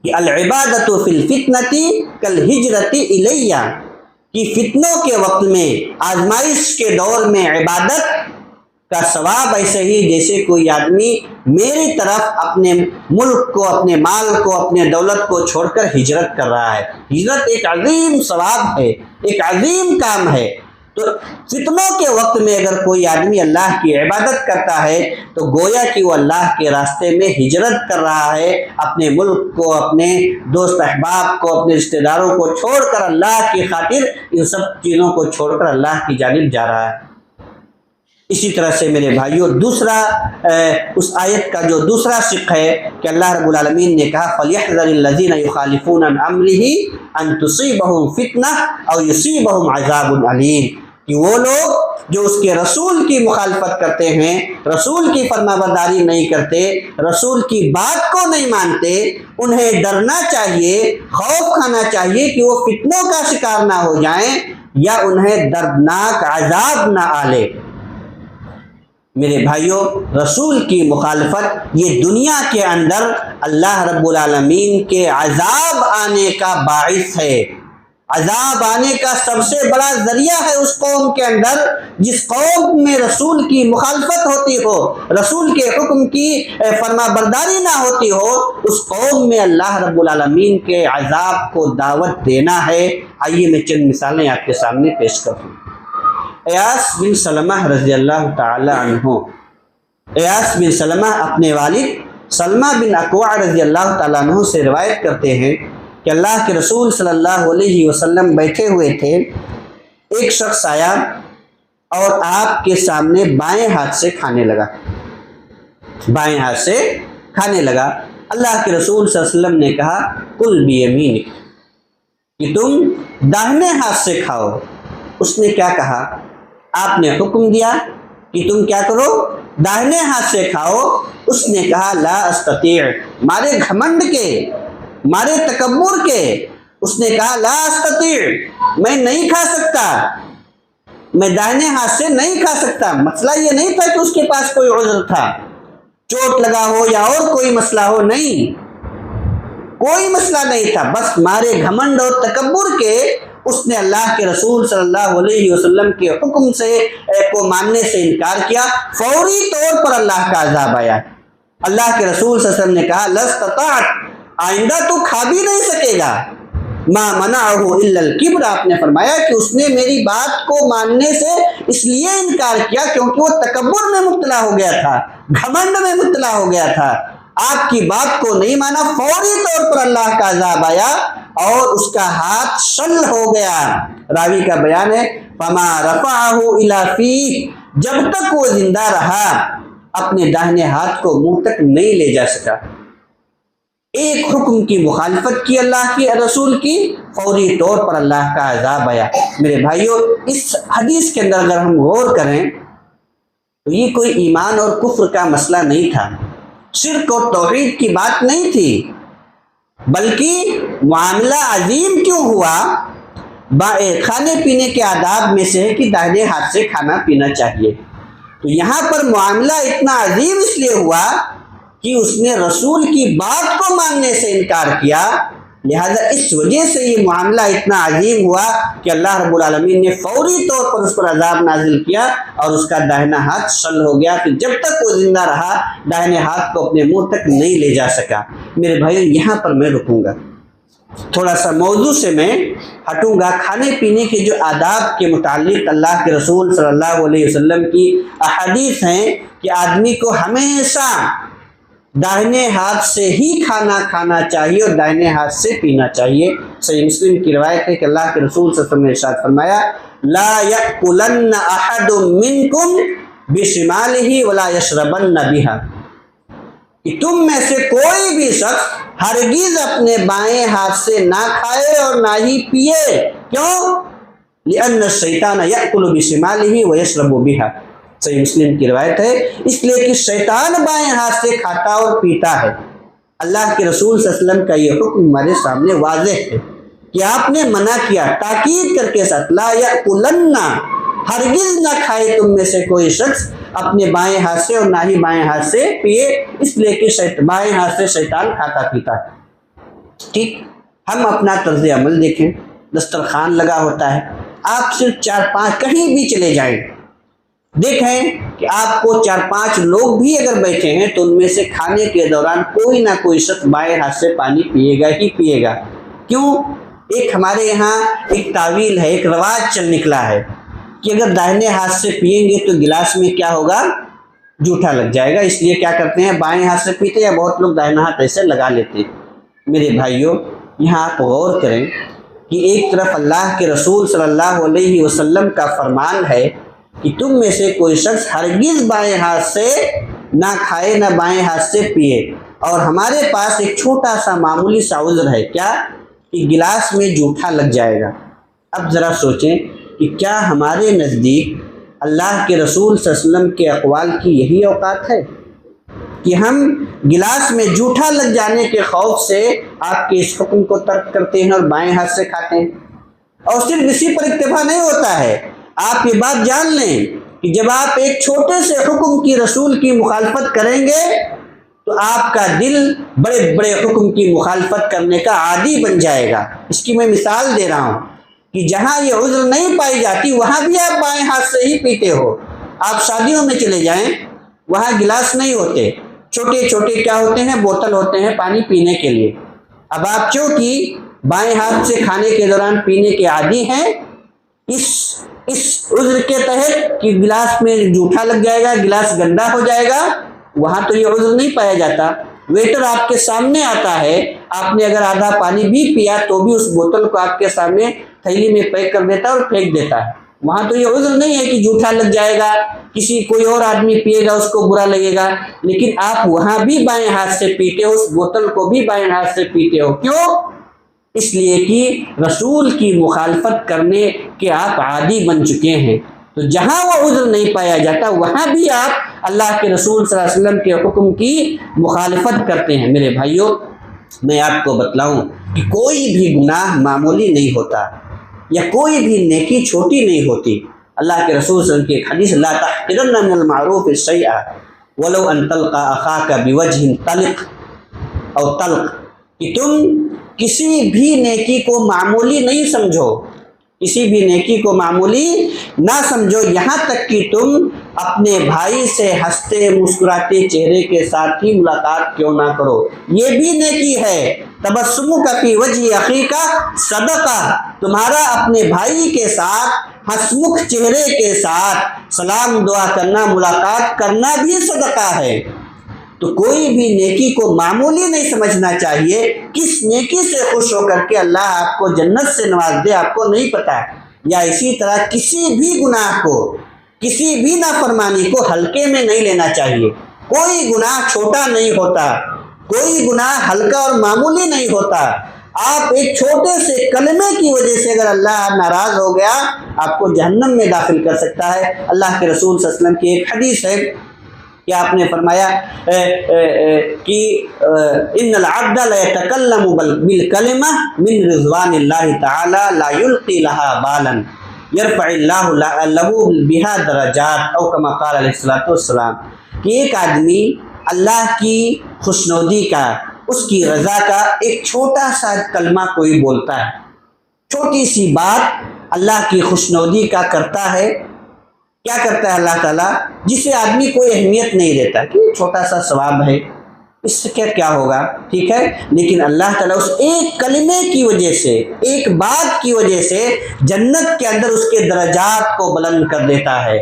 کہ العبادۃ فی الفتنۃ کالہجرۃ الیہ، کہ فتنوں کے وقت میں، آزمائش کے دور میں عبادت کا ثواب ایسے ہی جیسے کوئی آدمی میری طرف اپنے ملک کو، اپنے مال کو، اپنے دولت کو چھوڑ کر ہجرت کر رہا ہے۔ ہجرت ایک عظیم ثواب ہے، ایک عظیم کام ہے۔ تو فتنوں کے وقت میں اگر کوئی آدمی اللہ کی عبادت کرتا ہے تو گویا کہ وہ اللہ کے راستے میں ہجرت کر رہا ہے، اپنے ملک کو، اپنے دوست احباب کو، اپنے رشتہ داروں کو چھوڑ کر اللہ کی خاطر ان سب چیزوں کو چھوڑ کر اللہ کی جانب جا رہا ہے۔ اسی طرح سے میرے بھائیوں، دوسرا اس آیت کا جو دوسرا شق ہے کہ اللہ رب العالمین نے کہا فَلْيَحْذَرِ الَّذِينَ يُخَالِفُونَ عَنْ أَمْرِهِ أَن تُصِيبَهُمْ فِتْنَةٌ أَوْ يُصِيبَهُمْ عَذَابٌ أَلِيمٌ، کہ وہ لوگ جو اس کے رسول کی مخالفت کرتے ہیں، رسول کی فرما برداری نہیں کرتے، رسول کی بات کو نہیں مانتے، انہیں ڈرنا چاہیے، خوف کھانا چاہیے کہ وہ فتنوں کا شکار نہ ہو جائیں یا انہیں دردناک عذاب نہ آلے۔ میرے بھائیوں، رسول کی مخالفت یہ دنیا کے اندر اللہ رب العالمین کے عذاب آنے کا باعث ہے، عذاب آنے کا سب سے بڑا ذریعہ ہے اس قوم کے اندر جس قوم میں رسول کی مخالفت ہوتی ہو، رسول کے حکم کی فرما برداری نہ ہوتی ہو، اس قوم میں اللہ رب العالمین کے عذاب کو دعوت دینا ہے۔ آئیے میں چند مثالیں آپ کے سامنے پیش کروں۔ ایاس بن سلمہ رضی اللہ تعالی عنہ، ایاس بن سلمہ اپنے والد سلمہ بن اکوع رضی اللہ تعالیٰ عنہ سے روایت کرتے ہیں کہ اللہ کے رسول صلی اللہ علیہ وسلم بیٹھے ہوئے تھے، ایک شخص آیا اور آپ کے سامنے بائیں ہاتھ سے کھانے لگا، بائیں ہاتھ سے کھانے لگا۔ اللہ کے رسول صلی اللہ علیہ وسلم نے کہا کل بیمینک، کہ تم داہنے ہاتھ سے کھاؤ۔ اس نے کیا کہا؟ آپ نے حکم دیا کہ تم کیا کرو؟ داہنے ہاتھ سے کھاؤ۔ اس نے کہا لا استطیع، مارے گھمنڈ کے، مارے تکبر کے، اس نے کہا لا استطیع، میں نہیں کھا سکتا، میں داہنے ہاتھ سے نہیں کھا سکتا۔ مسئلہ یہ نہیں تھا کہ اس کے پاس کوئی عذر تھا، چوٹ لگا ہو یا اور کوئی مسئلہ ہو، نہیں، کوئی مسئلہ نہیں تھا، بس مارے گھمنڈ اور تکبر کے اس نے اللہ کے رسول صلی اللہ علیہ وسلم کے حکم کو ماننے سے انکار کیا۔ فوری طور پر اللہ کا عذاب آیا۔ اللہ کے رسول صلی اللہ علیہ وسلم نے کہا لستطعت، آئندہ تو کھا بھی نہیں سکے گا۔ ما منعہ الا الکبر، آپ نے فرمایا کہ اس نے میری بات کو ماننے سے اس لیے انکار کیا کیونکہ وہ تکبر میں مبتلا ہو گیا تھا، گھمنڈ میں مبتلا ہو گیا تھا، آپ کی بات کو نہیں مانا۔ فوری طور پر اللہ کا عذاب آیا اور اس کا ہاتھ شل ہو گیا۔ راوی کا بیان ہے فما رفعہ الی فیہ، جب تک وہ زندہ رہا اپنے داہنے ہاتھ کو منہ تک نہیں لے جا سکا۔ ایک حکم کی مخالفت کی اللہ کی رسول کی، فوری طور پر اللہ کا عذاب آیا۔ میرے بھائیوں، اس حدیث کے اندر اگر ہم غور کریں تو یہ کوئی ایمان اور کفر کا مسئلہ نہیں تھا، شرک اور توحید کی بات نہیں تھی، بلکہ معاملہ عظیم کیوں ہوا؟ کھانے پینے کے آداب میں سے ہے کہ داہنے ہاتھ سے کھانا پینا چاہیے۔ تو یہاں پر معاملہ اتنا عظیم اس لیے ہوا کہ اس نے رسول کی بات کو ماننے سے انکار کیا، لہذا اس وجہ سے یہ معاملہ اتنا عظیم ہوا کہ اللہ رب العالمین نے فوری طور پر اس پر عذاب نازل کیا اور اس کا داہنا ہاتھ شل ہو گیا کہ جب تک وہ زندہ رہا داہنے ہاتھ کو اپنے منہ تک نہیں لے جا سکا۔ میرے بھائیو، یہاں پر میں رکوں گا، تھوڑا سا موضوع سے میں ہٹوں گا۔ کھانے پینے کے جو آداب کے متعلق اللہ کے رسول صلی اللہ علیہ وسلم کی احادیث ہیں کہ آدمی کو ہمیشہ داہنے ہاتھ سے ہی کھانا چاہیے اور داہنے ہاتھ سے پینا چاہیے۔ صحیح مسلم کی روایت ہے کہ اللہ کے رسول صلی اللہ علیہ وسلم نے ارشاد فرمایا لا یأکلن احد منکم بشمالہ ولا یشربن بہا، کہ تم میں سے کوئی بھی شخص ہرگز اپنے بائیں ہاتھ سے نہ کھائے اور نہ ہی پیے۔ کیوں؟ لأن الشیطان یأکل بشمالہ ویشرب بہا، صحیح مسلم کی روایت ہے، اس لیے کہ شیطان بائیں ہاتھ سے کھاتا اور پیتا ہے۔ اللہ کے رسول صلی اللہ علیہ وسلم کا یہ حکم ہمارے سامنے واضح ہے کہ آپ نے منع کیا تاکید کر کے ساتھ، لا یأکلن، ہرگز نہ کھائے تم میں سے کوئی شخص اپنے بائیں ہاتھ سے اور نہ ہی بائیں ہاتھ سے پیے، اس لیے کہ بائیں ہاتھ سے شیطان کھاتا پیتا ہے۔ ٹھیک، ہم اپنا طرز عمل دیکھیں، دسترخوان لگا ہوتا ہے، آپ صرف 4-5 کہیں بھی چلے جائیں، دیکھیں کہ آپ کو 4-5 لوگ بھی اگر بیٹھے ہیں تو ان میں سے کھانے کے دوران کوئی نہ کوئی شخص بائیں ہاتھ سے پانی پیے گا ہی پیے گا۔ کیوں؟ ایک ہمارے یہاں ایک تعویل ہے، ایک رواج چل نکلا ہے کہ اگر داہنے ہاتھ سے پیئیں گے تو گلاس میں کیا ہوگا؟ جوٹھا لگ جائے گا، اس لیے کیا کرتے ہیں؟ بائیں ہاتھ سے پیتے ہیں، یا بہت لوگ داہنا ہاتھ ایسے لگا لیتے ہیں۔ میرے بھائیوں، یہاں آپ غور کریں کہ ایک طرف اللہ کے رسول صلی اللہ علیہ وسلم کا فرمان ہے کہ تم میں سے کوئی شخص ہرگز بائیں ہاتھ سے نہ کھائے نہ بائیں ہاتھ سے پیے، اور ہمارے پاس ایک چھوٹا سا معمولی سا عذر ہے، کیا؟ کہ گلاس میں جوٹھا لگ جائے گا۔ اب ذرا سوچیں کہ کیا ہمارے نزدیک اللہ کے رسول صلی اللہ علیہ وسلم کے اقوال کی یہی اوقات ہے کہ ہم گلاس میں جوٹھا لگ جانے کے خوف سے آپ کے اس حکم کو ترک کرتے ہیں اور بائیں ہاتھ سے کھاتے ہیں؟ اور صرف اسی پر اکتفا نہیں ہوتا ہے، آپ یہ بات جان لیں کہ جب آپ ایک چھوٹے سے حکم کی رسول کی مخالفت کریں گے تو آپ کا دل بڑے بڑے حکم کی مخالفت کرنے کا عادی بن جائے گا۔ اس کی میں مثال دے رہا ہوں کہ جہاں یہ عذر نہیں پائی جاتی وہاں بھی آپ بائیں ہاتھ سے ہی پیتے ہو۔ آپ شادیوں میں چلے جائیں، وہاں گلاس نہیں ہوتے، چھوٹے چھوٹے کیا ہوتے ہیں؟ بوتل ہوتے ہیں پانی پینے کے لیے۔ اب آپ چونکہ بائیں ہاتھ سے کھانے کے دوران پینے کے عادی ہیں، اس عذر کے تحت کہ گلاس میں جوٹھا لگ جائے گا، گلاس گندا ہو جائے گا، وہاں تو یہ عذر نہیں پایا جاتا۔ ویٹر آپ کے سامنے آتا ہے، آپ نے اگر آدھا پانی بھی پیا تو بھی اس بوتل کو آپ کے سامنے تھیلی میں پیک کر دیتا ہے اور پھینک دیتا ہے، وہاں تو یہ عذر نہیں ہے کہ جوٹھا لگ جائے گا، کسی کوئی اور آدمی پیے گا اس کو برا لگے گا، لیکن آپ وہاں بھی بائیں ہاتھ سے پیتے ہو، اس بوتل کو بھی بائیں ہاتھ سے پیتے ہو۔ کیوں؟ اس لیے کہ رسول کی مخالفت کرنے کے آپ عادی بن چکے ہیں۔ تو جہاں وہ عذر نہیں پایا جاتا وہاں بھی آپ اللہ کے رسول صلی اللہ علیہ وسلم کے حکم کی مخالفت کرتے ہیں۔ میرے بھائیوں، میں آپ کو بتلاؤں کہ کوئی بھی گناہ معمولی نہیں ہوتا، یا کوئی بھی نیکی چھوٹی نہیں ہوتی۔ اللہ کے رسول صلی اللہ علیہ وسلم کی ایک حدیث، لا تحقرن من المعروف شیئا ولو ان تلقى اخاك بوجه طلق او طلق، کہ تم کسی بھی نیکی کو معمولی نہیں سمجھو، کسی بھی نیکی کو معمولی نہ سمجھو، یہاں تک کہ تم اپنے بھائی سے ہنستے مسکراتے چہرے کے ساتھ ہی ملاقات کیوں نہ کرو، یہ بھی نیکی ہے۔ تبسمک فی وجہ اخیک صدقہ، تمہارا اپنے بھائی کے ساتھ ہنسمکھ چہرے کے ساتھ سلام دعا کرنا، ملاقات کرنا بھی صدقہ ہے۔ تو کوئی بھی نیکی کو معمولی نہیں سمجھنا چاہیے۔ کس نیکی سے خوش ہو کر کے اللہ آپ کو جنت سے نواز دے آپ کو نہیں پتا، یا اسی طرح کسی بھی گناہ کو، کسی بھی نافرمانی کو ہلکے میں نہیں لینا چاہیے۔ کوئی گناہ چھوٹا نہیں ہوتا، کوئی گناہ ہلکا اور معمولی نہیں ہوتا۔ آپ ایک چھوٹے سے کلمے کی وجہ سے اگر اللہ ناراض ہو گیا آپ کو جہنم میں داخل کر سکتا ہے۔ اللہ کے رسول صلی اللہ علیہ وسلم کی ایک حدیث ہے کہ آپ نے فرمایا کہ ان العبد لیتکلم بالکلمہ من رضوان اللہ تعالی لا یلقی لها بالا یرفع اللہ له بها درجات، او کما قال علیہ الصلوۃ والسلام، کہ ایک آدمی اللہ کی خوشنودی کا، اس کی رضا کا ایک چھوٹا سا کلمہ کوئی بولتا ہے، چھوٹی سی بات اللہ کی خوشنودی کا کرتا ہے، کیا کرتا ہے اللہ تعالیٰ؟ جسے آدمی کوئی اہمیت نہیں دیتا کہ چھوٹا سا ثواب ہے، اس سے کیا ہوگا، ٹھیک ہے، لیکن اللہ تعالیٰ اس ایک کلمے کی وجہ سے، ایک بات کی وجہ سے جنت کے اندر اس کے درجات کو بلند کر دیتا ہے۔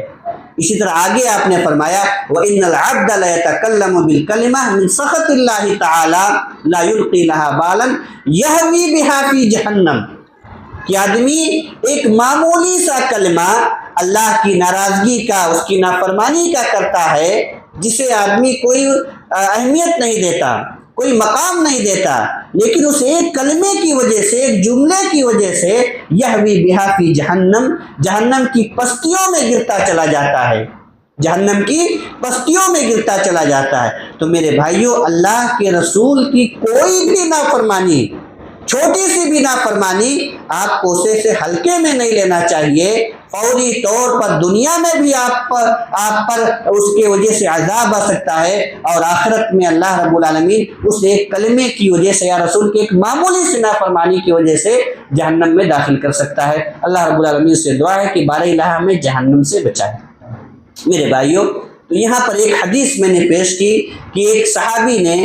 اسی طرح آگے آپ نے فرمایا وَإِنَّ الْعَبْدَ لَيَتَكَلَّمُ بِالْكَلِمَةِ مِنْ سَخَطِ اللَّهِ تَعَالَى لَا يُلْقِي لَهَا بَالًا يَهْوِي بِهَا فِي جَهَنَّمَ، کہ آدمی ایک معمولی سا کلمہ اللہ کی ناراضگی کا، اس کی نافرمانی کا کرتا ہے، جسے آدمی کوئی اہمیت نہیں دیتا، کوئی مقام نہیں دیتا، لیکن اس ایک کلمے کی وجہ سے، ایک جملے کی وجہ سے یہوی بہا فی جہنم، جہنم کی پستیوں میں گرتا چلا جاتا ہے، جہنم کی پستیوں میں گرتا چلا جاتا ہے۔ تو میرے بھائیوں، اللہ کے رسول کی کوئی بھی نافرمانی، چھوٹی سی بھی نافرمانی آپ کو اسے سے ہلکے میں نہیں لینا چاہیے۔ فوری طور پر دنیا میں بھی آپ پر اس کے وجہ سے عذاب آ سکتا ہے، اور آخرت میں اللہ رب العالمین اس ایک کلمے کی وجہ سے یا رسول کی ایک معمولی سی نافرمانی کی وجہ سے جہنم میں داخل کر سکتا ہے۔ اللہ رب العالمین سے دعا ہے کہ بارہ الہ ہمیں جہنم سے بچائے۔ میرے بھائیوں، تو یہاں پر ایک حدیث میں نے پیش کی کہ ایک صحابی نے،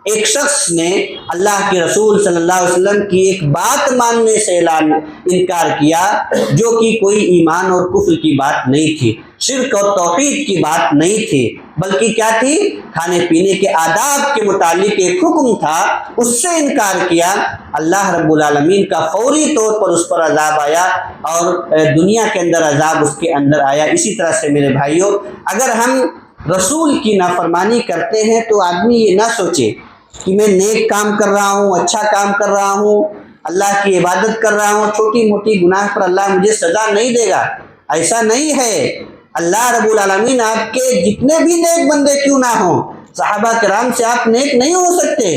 ایک شخص نے اللہ کے رسول صلی اللہ علیہ وسلم کی ایک بات ماننے سے انکار کیا، جو کہ کوئی ایمان اور کفر کی بات نہیں تھی، شرک اور توحید کی بات نہیں تھی، بلکہ کیا تھی؟ کھانے پینے کے آداب کے متعلق ایک حکم تھا، اس سے انکار کیا۔ اللہ رب العالمین کا فوری طور پر اس پر عذاب آیا، اور دنیا کے اندر عذاب اس کے اندر آیا۔ اسی طرح سے میرے بھائیوں، اگر ہم رسول کی نافرمانی کرتے ہیں تو آدمی یہ نہ سوچے کہ میں نیک کام کر رہا ہوں، اچھا کام کر رہا ہوں، اللہ کی عبادت کر رہا ہوں، چھوٹی موٹی گناہ پر اللہ مجھے سزا نہیں دے گا۔ ایسا نہیں ہے۔ اللہ رب العالمین آپ کے جتنے بھی نیک بندے کیوں نہ ہوں، صحابہ کرام سے آپ نیک نہیں ہو سکتے،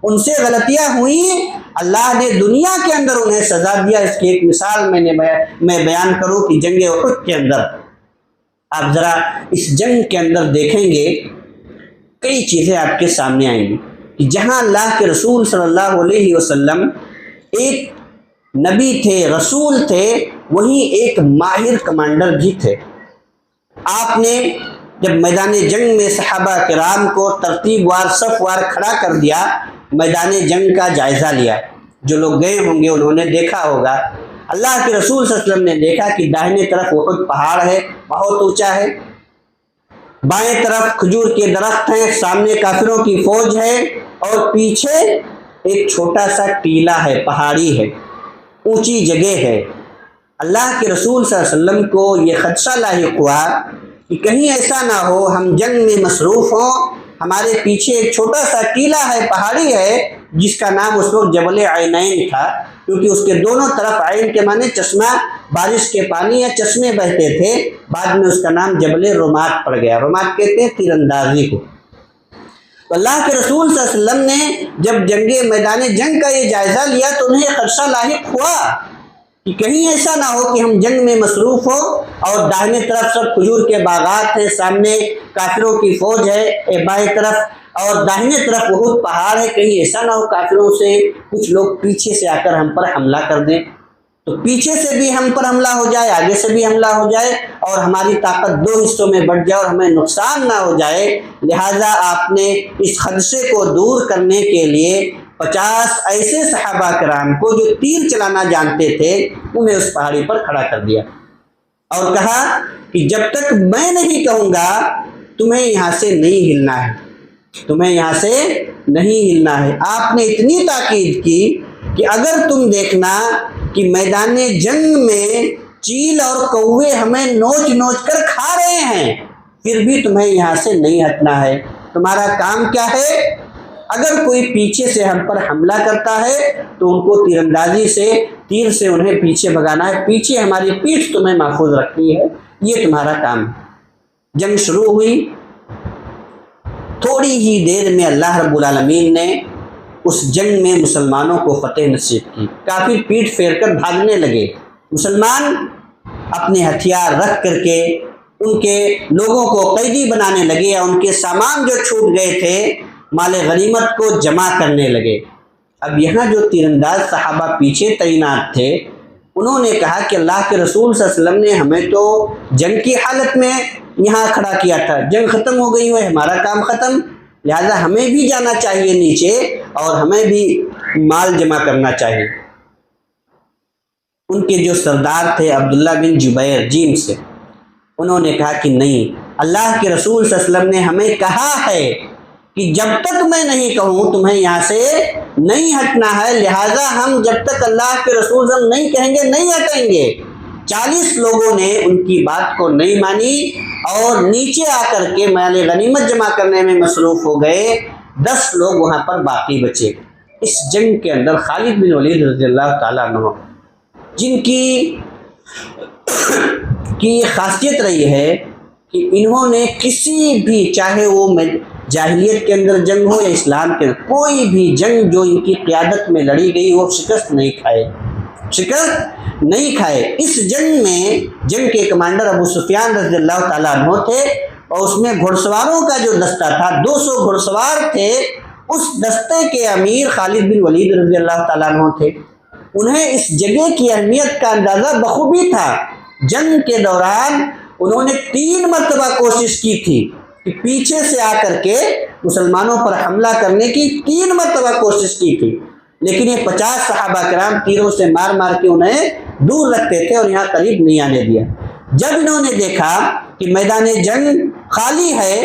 ان سے غلطیاں ہوئیں، اللہ نے دنیا کے اندر انہیں سزا دیا۔ اس کی ایک مثال میں بیان کروں کہ جنگ احد کے اندر آپ ذرا اس جنگ کے اندر دیکھیں گے، کئی چیزیں آپ کے سامنے آئیں گی کہ جہاں اللہ کے رسول صلی اللہ علیہ وسلم ایک نبی تھے، رسول تھے، وہیں ایک ماہر کمانڈر بھی تھے۔ آپ نے جب میدان جنگ میں صحابہ کرام کو ترتیب وار، صف وار کھڑا کر دیا، میدان جنگ کا جائزہ لیا۔ جو لوگ گئے ہوں گے انہوں نے دیکھا ہوگا، اللہ کے رسول صلی اللہ علیہ وسلم نے دیکھا کہ داہنے طرف احد پہاڑ ہے، بہت اونچا ہے، بائیں طرف کھجور کے درخت ہیں، سامنے کافروں کی فوج ہے، اور پیچھے ایک چھوٹا سا ٹیلا ہے، پہاڑی ہے، اونچی جگہ ہے۔ اللہ کے رسول صلی اللہ علیہ وسلم کو یہ خدشہ لاحق ہوا کہ کہیں ایسا نہ ہو ہم جنگ میں مصروف ہوں، ہمارے پیچھے ایک چھوٹا سا ٹیلا ہے، پہاڑی ہے، جس کا نام اس وقت جبل عینین تھا، کیونکہ اس کے دونوں طرف، عین کے معنی چشمہ، بارش کے پانی یا چشمے بہتے تھے، بعد میں اس کا نام جبل رمات پڑ گیا۔ رمات کہتے ہیں تیر اندازی کو۔ تو اللہ کے رسول صلی اللہ علیہ وسلم نے جب میدان جنگ کا یہ جائزہ لیا تو انہیں خدشہ لاحق ہوا کہ کہیں ایسا نہ ہو کہ ہم جنگ میں مصروف ہو اور داہنے طرف سب کھجور کے باغات ہیں، سامنے کافروں کی فوج ہے بائیں طرف، اور داہنے طرف احد پہاڑ ہے، کہیں ایسا نہ ہو کافروں سے کچھ لوگ پیچھے سے آ کر ہم پر حملہ کر دیں، تو پیچھے سے بھی ہم پر حملہ ہو جائے، آگے سے بھی حملہ ہو جائے، اور ہماری طاقت دو حصوں میں بٹ جائے اور ہمیں نقصان نہ ہو جائے۔ لہٰذا آپ نے اس خدشے کو دور کرنے کے لیے 50 ایسے صحابہ کرام کو جو تیر چلانا جانتے تھے، انہیں اس پہاڑی پر کھڑا کر دیا اور کہا کہ جب تک میں نہیں کہوں گا تمہیں یہاں سے نہیں ہلنا ہے، تمہیں یہاں سے نہیں ہلنا ہے۔ آپ نے اتنی تاکید کی کہ اگر تم دیکھنا کہ میدان جنگ میں چیل اور کوے ہمیں نوچ نوچ کر کھا رہے ہیں، پھر بھی تمہیں یہاں سے نہیں ہٹنا ہے۔ تمہارا کام کیا ہے؟ اگر کوئی پیچھے سے ہم پر حملہ کرتا ہے تو ان کو تیر اندازی سے، تیر سے انہیں پیچھے بھگانا ہے، پیچھے ہماری پیٹھ تمہیں محفوظ رکھنی ہے، یہ تمہارا کام ہے۔ جنگ شروع ہوئی، تھوڑی ہی دیر میں اللہ رب العالمین نے اس جنگ میں مسلمانوں کو فتح نصیب کی۔ کافر پیٹھ پھیر کر بھاگنے لگے، مسلمان اپنے ہتھیار رکھ کر کے ان کے لوگوں کو قیدی بنانے لگے، یا ان کے سامان جو چھوٹ گئے تھے مال غنیمت کو جمع کرنے لگے۔ اب یہاں جو تیر انداز صحابہ پیچھے تعینات تھے، انہوں نے کہا کہ اللہ کے رسول صلی اللہ علیہ وسلم نے ہمیں تو جنگ کی حالت میں یہاں کھڑا کیا تھا، جنگ ختم ہو گئی ہے، ہمارا کام ختم، لہذا ہمیں بھی جانا چاہیے نیچے اور ہمیں بھی مال جمع کرنا چاہیے۔ ان کے جو سردار تھے عبداللہ بن جبیر جیم سے، انہوں نے کہا کہ نہیں، اللہ کے رسول صلی اللہ علیہ وسلم نے ہمیں کہا ہے کہ جب تک میں نہیں کہوں تمہیں یہاں سے نہیں ہٹنا ہے، لہٰذا ہم جب تک اللہ کے رسول صلی اللہ علیہ وسلم نہیں کہیں گے نہیں ہٹیں گے۔ 40 لوگوں نے ان کی بات کو نہیں مانی اور نیچے آ کر کے مال غنیمت جمع کرنے میں مصروف ہو گئے۔ 10 لوگ وہاں پر باقی بچے۔ اس جنگ کے اندر خالد بن ولید رضی اللہ تعالیٰ عنہ جن کی خاصیت رہی ہے کہ انہوں نے کسی بھی، چاہے وہ جاہلیت کے اندر جنگ ہو یا اسلام کے اندر، کوئی بھی جنگ جو ان کی قیادت میں لڑی گئی وہ شکست نہیں کھائے۔ اس جنگ میں جنگ کے کمانڈر ابو سفیان رضی اللہ تعالیٰ عنہ تھے، اور اس میں گھڑ سواروں کا جو دستہ تھا 200 گھڑ سوار تھے، اس دستے کے امیر خالد بن ولید رضی اللہ تعالیٰ عنہ تھے۔ انہیں اس جگہ کی اہمیت کا اندازہ بخوبی تھا۔ جنگ کے دوران انہوں نے 3 مرتبہ کوشش کی تھی کہ پیچھے سے آ کر کے مسلمانوں پر حملہ کرنے کی 3 مرتبہ کوشش کی تھی، لیکن یہ 50 صحابہ کرام تیروں سے مار مار کے انہیں دور رکھتے تھے اور یہاں قریب نہیں آنے دیا۔ جب انہوں نے دیکھا کہ میدان جنگ خالی ہے،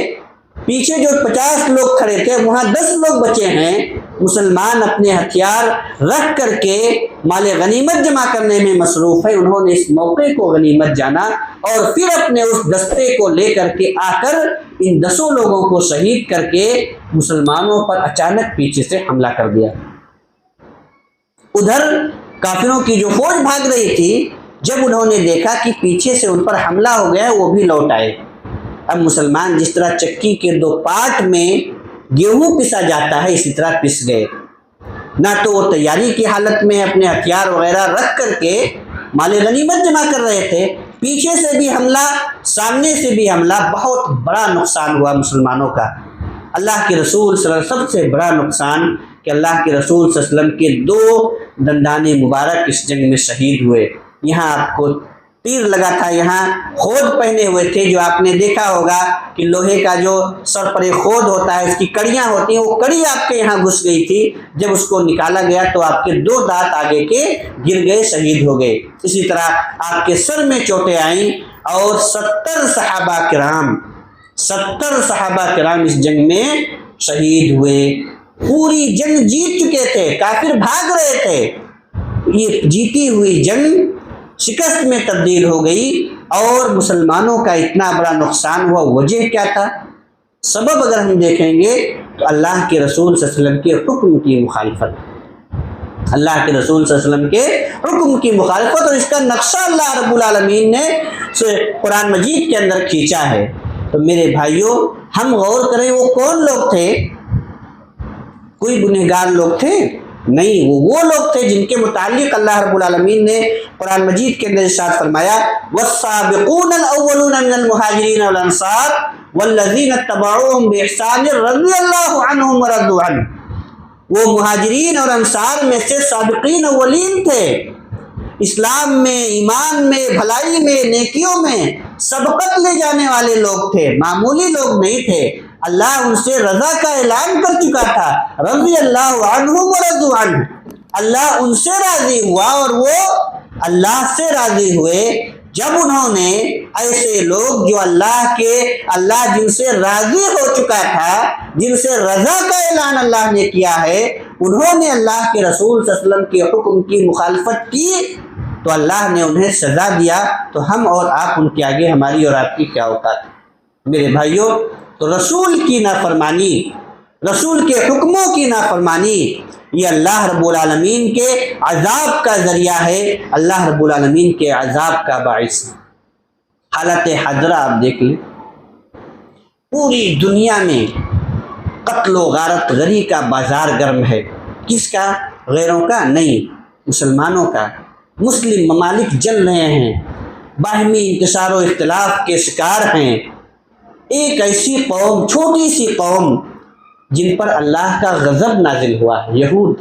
پیچھے جو 50 لوگ کھڑے تھے وہاں 10 لوگ بچے ہیں، مسلمان اپنے ہتھیار رکھ کر کے مال غنیمت جمع کرنے میں مصروف ہے، انہوں نے اس موقع کو غنیمت جانا اور پھر اپنے اس دستے کو لے کر کے آ کر ان 10 لوگوں کو شہید کر کے مسلمانوں پر اچانک پیچھے سے حملہ کر دیا۔ ادھر کافروں کی جو فوج بھاگ رہی تھی، جب انہوں نے دیکھا کہ پیچھے سے ان پر حملہ ہو گیا وہ بھی لوٹ آئے۔ اب مسلمان جس طرح چکی کے 2 پارٹ میں گیہوں پسا جاتا ہے اسی طرح پس گئے۔ نہ تو وہ تیاری کی حالت میں اپنے ہتھیار وغیرہ رکھ کر کے مال غنیمت جمع کر رہے تھے، پیچھے سے بھی حملہ، سامنے سے بھی حملہ، بہت بڑا نقصان ہوا مسلمانوں کا۔ اللہ کے رسول صلی اللہ علیہ وسلم، سب سے بڑا نقصان کہ اللہ کے رسول صلی اللہ علیہ وسلم کے 2 دندان مبارک اس جنگ میں شہید ہوئے۔ یہاں آپ کو تیر لگا تھا، یہاں خود پہنے ہوئے تھے، جو آپ نے دیکھا ہوگا کہ لوہے کا جو سر پر خود ہوتا ہے، اس کی کڑیاں ہوتی ہیں، وہ کڑی آپ کے یہاں گھس گئی تھی۔ جب اس کو نکالا گیا تو آپ کے 2 دانت آگے کے گر گئے، شہید ہو گئے۔ اسی طرح آپ کے سر میں چوٹیں آئیں اور 70 صحابہ کرام اس جنگ میں شہید ہوئے۔ پوری جنگ جیت چکے تھے، کافر بھاگ رہے تھے، یہ جیتی ہوئی جنگ شکست میں تبدیل ہو گئی اور مسلمانوں کا اتنا بڑا نقصان ہوا۔ وجہ کیا تھا؟ سبب اگر ہم دیکھیں گے تو اللہ کے رسول صلی اللہ علیہ وسلم کے حکم کی مخالفت، اللہ کے رسول صلی اللہ علیہ وسلم کے حکم کی مخالفت، اور اس کا نقشہ اللہ رب العالمین نے قرآن مجید کے اندر کھینچا ہے۔ تو میرے بھائیوں، ہم غور کریں وہ کون لوگ تھے؟ کوئی گنہگار لوگ تھے؟ نہیں، وہ لوگ تھے جن کے متعلق اللہ رب العالمین نے قرآن مجید کے اندر ارشاد فرمایا، والسابقون الاولون من المہاجرین والانصار والذین اتبعوهم بإحسان رضی اللہ عنہم ورضوا عنہ۔ وہ مہاجرین اور انصار میں سے سابقین اولین تھے، اسلام میں، ایمان میں، بھلائی میں، نیکیوں میں سبقت لے جانے والے لوگ تھے، معمولی لوگ نہیں تھے۔ اللہ ان سے رضا کا اعلان کر چکا تھا، رضی اللہ عنہم ورضوا عنہ، اللہ ان سے راضی ہوا اور وہ اللہ سے راضی ہوئے جب انہوں نے ایسے لوگ جو اللہ جن سے راضی ہو چکا تھا، جن سے رضا کا اعلان اللہ نے کیا ہے، انہوں نے اللہ کے رسول صلی اللہ علیہ وسلم کے حکم کی مخالفت کی تو اللہ نے انہیں سزا دیا۔ تو ہم اور آپ ان کے آگے ہماری اور آپ کی کیا اوقات؟ میرے بھائیوں، تو رسول کی نافرمانی، رسول کے حکموں کی نافرمانی، یہ اللہ رب العالمین کے عذاب کا ذریعہ ہے، اللہ رب العالمین کے عذاب کا باعث۔ حالت حاضرہ آپ دیکھ لیں، پوری دنیا میں قتل و غارت غری کا بازار گرم ہے۔ کس کا؟ غیروں کا نہیں، مسلمانوں کا۔ مسلم ممالک جل رہے ہیں، باہمی انتشار و اختلاف کے شکار ہیں۔ ایک ایسی قوم، چھوٹی سی قوم جن پر اللہ کا غضب نازل ہوا ہے، یہود۔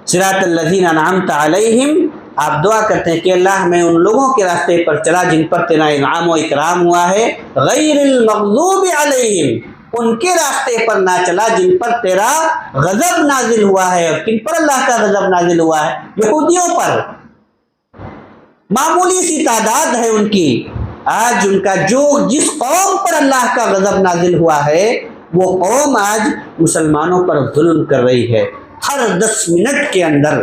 صراط الذین انعمت علیہم، آپ دعا کرتے ہیں کہ اللہ میں ان لوگوں کے راستے پر چلا جن پر تیرا انعام و اکرام ہوا ہے، غیر المغضوب علیہم، ان کے راستے پر نہ چلا جن پر تیرا غضب نازل ہوا ہے۔ اور کن پر اللہ کا غضب نازل ہوا ہے؟ یہودیوں پر۔ معمولی سی تعداد ہے ان کی، آج ان کا جس قوم پر اللہ کا غضب نازل ہوا ہے وہ قوم آج مسلمانوں پر ظلم کر رہی ہے۔ ہر 10 منٹ کے اندر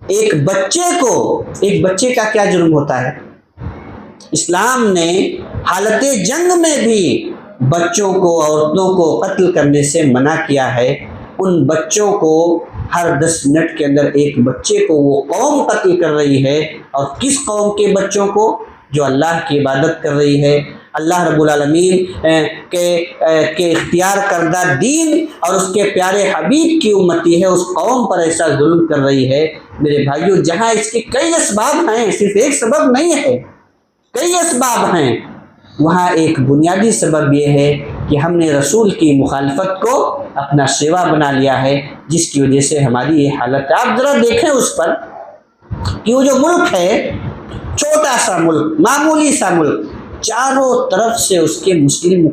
ایک بچے کا کیا جرم ہوتا ہے؟ اسلام نے حالت جنگ میں بھی بچوں کو عورتوں کو قتل کرنے سے منع کیا ہے، ان بچوں کو ہر 10 منٹ کے اندر ایک بچے کو وہ قوم قتل کر رہی ہے، اور کس قوم کے بچوں کو؟ جو اللہ کی عبادت کر رہی ہے، اللہ رب العالمین کے اختیار کردہ دین اور اس کے پیارے حبیب کی امتی ہے، اس قوم پر ایسا ظلم کر رہی ہے۔ میرے بھائیوں، جہاں اس کے کئی اسباب ہیں، صرف ایک سبب نہیں ہے، کئی اسباب ہیں، وہاں ایک بنیادی سبب یہ ہے کہ ہم نے رسول کی مخالفت کو اپنا سیوا بنا لیا ہے، جس کی وجہ سے ہماری یہ حالت ہے۔ آپ ذرا دیکھیں اس پر کہ وہ جو ملک ہے، چھوٹا سا ملک، معمولی سا ملک، چاروں طرف سے اس کے مسلم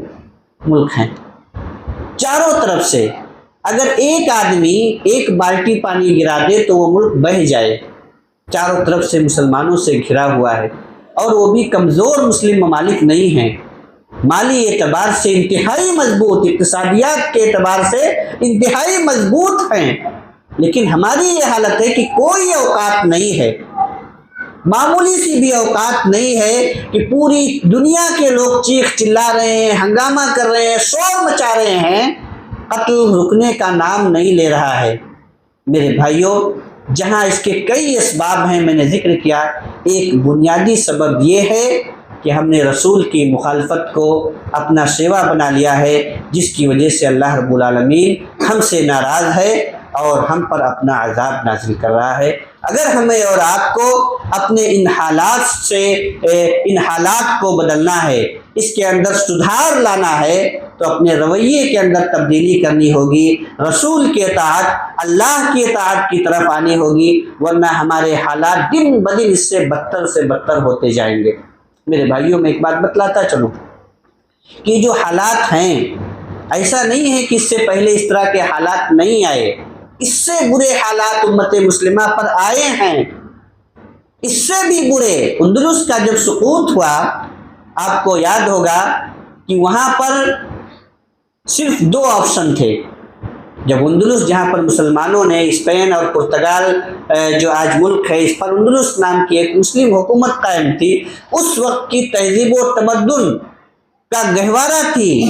ملک ہیں، چاروں طرف سے۔ اگر ایک آدمی ایک بالٹی پانی گرا دے تو وہ ملک بہہ جائے، چاروں طرف سے مسلمانوں سے گھرا ہوا ہے، اور وہ بھی کمزور مسلم ممالک نہیں ہیں، مالی اعتبار سے انتہائی مضبوط، اقتصادیات کے اعتبار سے انتہائی مضبوط ہیں، لیکن ہماری یہ حالت ہے کہ کوئی اوقات نہیں ہے، معمولی سی بھی اوقات نہیں ہے کہ پوری دنیا کے لوگ چیخ چلا رہے ہیں، ہنگامہ کر رہے ہیں، شور مچا رہے ہیں، قتل رکنے کا نام نہیں لے رہا ہے۔ میرے بھائیوں، جہاں اس کے کئی اسباب ہیں، میں نے ذکر کیا، ایک بنیادی سبب یہ ہے کہ ہم نے رسول کی مخالفت کو اپنا سیوا بنا لیا ہے، جس کی وجہ سے اللہ رب العالمین ہم سے ناراض ہے اور ہم پر اپنا عذاب نازل کر رہا ہے۔ اگر ہمیں اور آپ کو اپنے ان حالات کو بدلنا ہے، اس کے اندر سدھار لانا ہے، تو اپنے رویے کے اندر تبدیلی کرنی ہوگی، رسول کی اطاعت، اللہ کی اطاعت کی طرف آنی ہوگی، ورنہ ہمارے حالات دن بدن اس سے بدتر سے بدتر ہوتے جائیں گے۔ میرے بھائیوں، میں ایک بات بتلاتا چلوں کہ جو حالات ہیں، ایسا نہیں ہے کہ اس سے پہلے اس طرح کے حالات نہیں آئے، اس سے برے حالات امت مسلمہ پر آئے ہیں، اس سے بھی برے۔ اندلس کا جب سقوط ہوا، آپ کو یاد ہوگا کہ وہاں پر صرف 2 آپشن تھے۔ جب اندلس، جہاں پر مسلمانوں نے اسپین اور پرتگال جو آج ملک ہے، اس پر اندلس نام کی ایک مسلم حکومت قائم تھی، اس وقت کی تہذیب و تمدن کا گہوارہ تھی،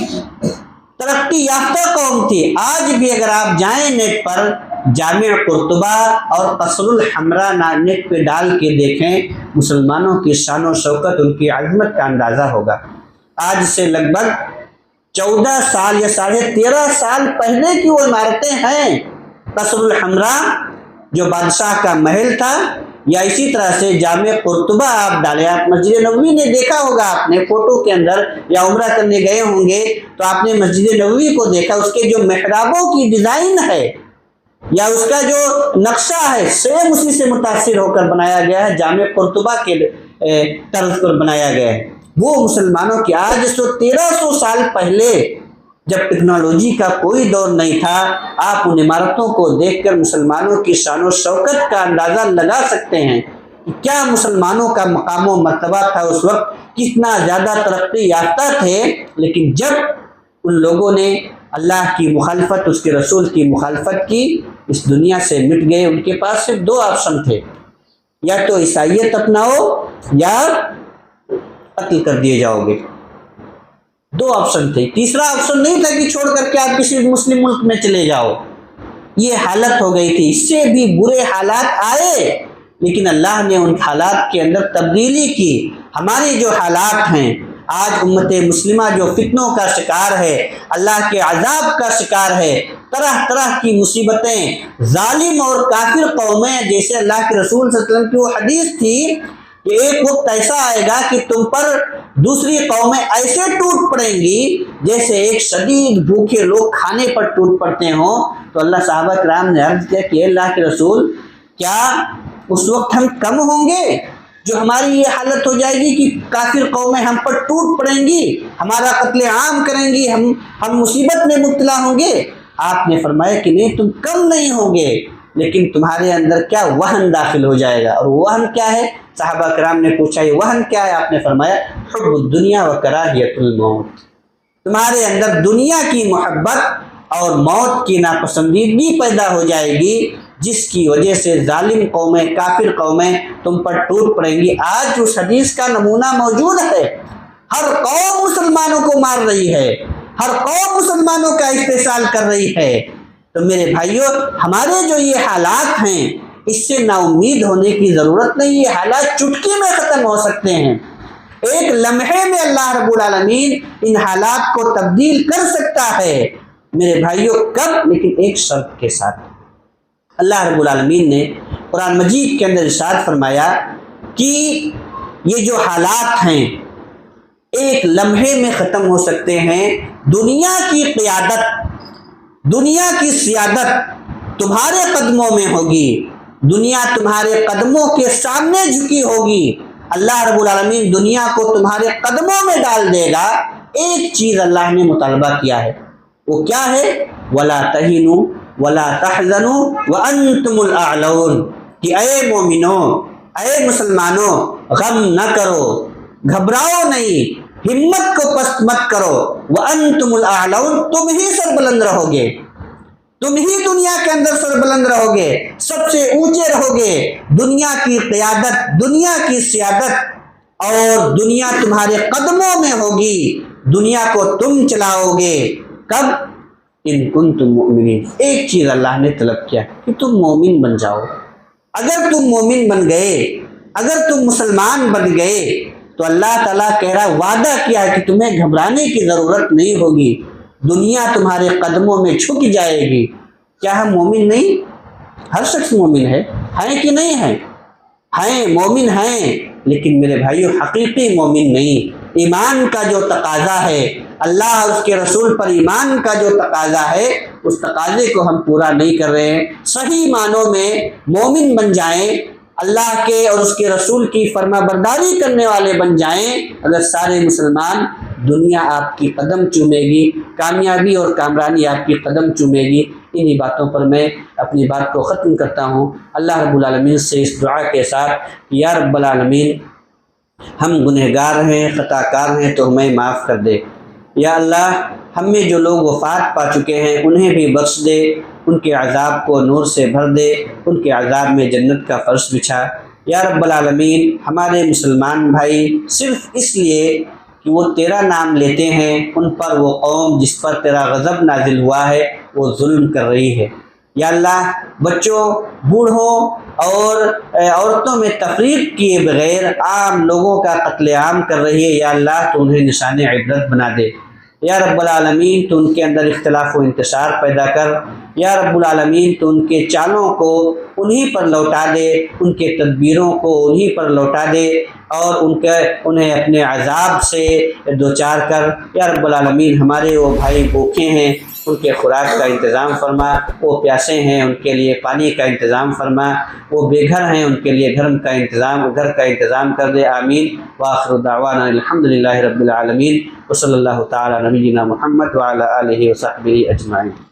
ترقی یافتہ قوم تھی۔ آج بھی اگر آپ جائیں نیٹ پر، جامع قرطبہ اور قصر الحمراء نیٹ پہ ڈال کے دیکھیں، مسلمانوں کی شان و شوکت، ان کی عظمت کا اندازہ ہوگا۔ آج سے لگ بھگ 14 سال یا 13.5 سال پہلے کی وہ عمارتیں ہیں۔ قصر الحمراء جو بادشاہ کا محل تھا، یا اسی طرح سے جامع قرطبہ آپ ڈالیں، آپ مسجد نبوی نے دیکھا ہوگا، آپ نے فوٹو کے اندر، یا عمرہ کرنے گئے ہوں گے تو آپ نے مسجد نبوی کو دیکھا، اس کے جو محرابوں کی ڈیزائن ہے یا اس کا جو نقشہ ہے، سیم اسی سے متاثر ہو کر بنایا گیا ہے، جامع قرطبہ کے طرز پر بنایا گیا ہے۔ وہ مسلمانوں کی آج 1300 سال پہلے، جب ٹیکنالوجی کا کوئی دور نہیں تھا، آپ ان عمارتوں کو دیکھ کر مسلمانوں کی شان و شوکت کا اندازہ لگا سکتے ہیں کہ کیا مسلمانوں کا مقام و مرتبہ تھا اس وقت، کتنا زیادہ ترقی یافتہ تھے۔ لیکن جب ان لوگوں نے اللہ کی مخالفت، اس کے رسول کی مخالفت کی، اس دنیا سے مٹ گئے۔ ان کے پاس صرف 2 آپشن تھے، یا تو عیسائیت اپناؤ یا قتل کر دیے جاؤ گے۔ 2 آپشن تھے، تیسرا آپشن نہیں تھا کہ چھوڑ کر کے آپ کسی مسلم ملک میں چلے جاؤ۔ یہ حالت ہو گئی تھی۔ اس سے بھی برے حالات آئے، لیکن اللہ نے ان حالات کے اندر تبدیلی کی۔ ہمارے جو حالات ہیں آج، امت مسلمہ جو فتنوں کا شکار ہے، اللہ کے عذاب کا شکار ہے، طرح طرح کی مصیبتیں، ظالم اور کافر قومیں، جیسے اللہ کے رسول صلی اللہ علیہ وسلم کی وہ حدیث تھی کہ ایک وقت ایسا آئے گا کہ تم پر دوسری قومیں ایسے ٹوٹ پڑیں گی جیسے ایک شدید بھوکے لوگ کھانے پر ٹوٹ پڑتے ہوں۔ تو اللہ، صحابہ کرام نے عرض کیا کہ اللہ کے رسول، کیا اس وقت ہم کم ہوں گے جو ہماری یہ حالت ہو جائے گی کہ کافر قومیں ہم پر ٹوٹ پڑیں گی، ہمارا قتل عام کریں گی، ہم مصیبت میں مبتلا ہوں گے؟ آپ نے فرمایا کہ نہیں، تم کم نہیں ہوں گے، لیکن تمہارے اندر کیا وہن داخل ہو جائے گا۔ اور وہن کیا ہے؟ صحابہ کرام نے پوچھا یہ وہن کیا ہے؟ آپ نے فرمایا حب الدنیا و کراہیت الموت۔ تمہارے اندر دنیا کی محبت اور موت کی ناپسندیدگی پیدا ہو جائے گی، جس کی وجہ سے ظالم قومیں، کافر قومیں تم پر ٹوٹ پڑیں گی۔ آج اس حدیث کا نمونہ موجود ہے۔ ہر قوم مسلمانوں کو مار رہی ہے، ہر قوم مسلمانوں کا استحصال کر رہی ہے۔ تو میرے بھائیوں، ہمارے جو یہ حالات ہیں اس سے نا امید ہونے کی ضرورت نہیں۔ یہ حالات چٹکی میں ختم ہو سکتے ہیں، ایک لمحے میں اللہ رب العالمین ان حالات کو تبدیل کر سکتا ہے میرے بھائیوں۔ کب؟ لیکن ایک شرط کے ساتھ۔ اللہ رب العالمین نے قرآن مجید کے اندر ارشاد فرمایا کہ یہ جو حالات ہیں ایک لمحے میں ختم ہو سکتے ہیں۔ دنیا کی قیادت، دنیا کی سیادت تمہارے قدموں میں ہوگی، دنیا تمہارے قدموں کے سامنے جھکی ہوگی۔ اللہ رب العالمین دنیا کو تمہارے قدموں میں ڈال دے گا۔ ایک چیز اللہ نے مطالبہ کیا ہے، وہ کیا ہے؟ وَلَا تَهِنُوا وَلَا تَحْزَنُوا وَأَنْتُمُ الْأَعْلَوْنَ، کہ اے مومنوں، اے مسلمانوں، غم نہ کرو، گھبراؤ نہیں، ہمت کو پست مت کرو۔ وَأَنْتُمُ الْأَعْلَوْنَ، تم ہی سربلند رہو گے، تم ہی دنیا کے اندر سربلند رہو گے، سب سے اونچے رہو گے۔ دنیا کی قیادت، دنیا کی سیادت اور دنیا تمہارے قدموں میں ہوگی، دنیا کو تم چلاؤ گے۔ کب؟ ان کنتم مؤمنین۔ ایک چیز اللہ نے طلب کیا کہ تم مومن بن جاؤ۔ اگر تم مومن بن گئے، اگر تم مسلمان بن گئے تو اللہ تعالیٰ کہہ رہا، وعدہ کیا کہ تمہیں گھبرانے کی ضرورت نہیں ہوگی، دنیا تمہارے قدموں میں جھک جائے گی۔ کیا ہم مومن نہیں؟ ہر شخص مومن ہے کہ نہیں ہے؟ ہیں، مومن ہیں، لیکن میرے بھائیو حقیقی مومن نہیں۔ ایمان کا جو تقاضا ہے، اللہ اور اس کے رسول پر ایمان کا جو تقاضا ہے، اس تقاضے کو ہم پورا نہیں کر رہے ہیں۔ صحیح معنوں میں مومن بن جائیں، اللہ کے اور اس کے رسول کی فرما برداری کرنے والے بن جائیں، اگر سارے مسلمان، دنیا آپ کی قدم چومے گی، کامیابی اور کامرانی آپ کی قدم چومے گی۔ انہی باتوں پر میں اپنی بات کو ختم کرتا ہوں، اللہ رب العالمین سے اس دعا کے ساتھ، یا رب العالمین ہم گنہگار ہیں، خطا کار ہیں تو ہمیں معاف کر دے۔ یا اللہ ہم میں جو لوگ وفات پا چکے ہیں انہیں بھی بخش دے، ان کے عذاب کو نور سے بھر دے، ان کے عذاب میں جنت کا فرش بچھا۔ یا رب العالمین ہمارے مسلمان بھائی صرف اس لیے کہ وہ تیرا نام لیتے ہیں، ان پر وہ قوم جس پر تیرا غضب نازل ہوا ہے وہ ظلم کر رہی ہے۔ یا اللہ بچوں، بوڑھوں اور عورتوں میں تفریق کیے بغیر عام لوگوں کا قتل عام کر رہی ہے، یا اللہ تو انہیں نشان عبرت بنا دے۔ یا رب العالمین تو ان کے اندر اختلاف و انتشار پیدا کر۔ یا رب العالمین تو ان کے چالوں کو انہی پر لوٹا دے، ان کے تدبیروں کو انہی پر لوٹا دے اور انہیں اپنے عذاب سے دوچار کر۔ یا رب العالمین ہمارے وہ بھائی بھوکے ہیں، ان کے خوراک کا انتظام فرما، وہ پیاسے ہیں ان کے لیے پانی کا انتظام فرما، وہ بے گھر ہیں ان کے لیے گھر کا انتظام کر دے۔ آمین۔ وآخر دعوانا الحمدللہ رب العالمین، وصلی اللہ تعالی نبینا محمد وعلی آلہ وصحبہ اجمعین۔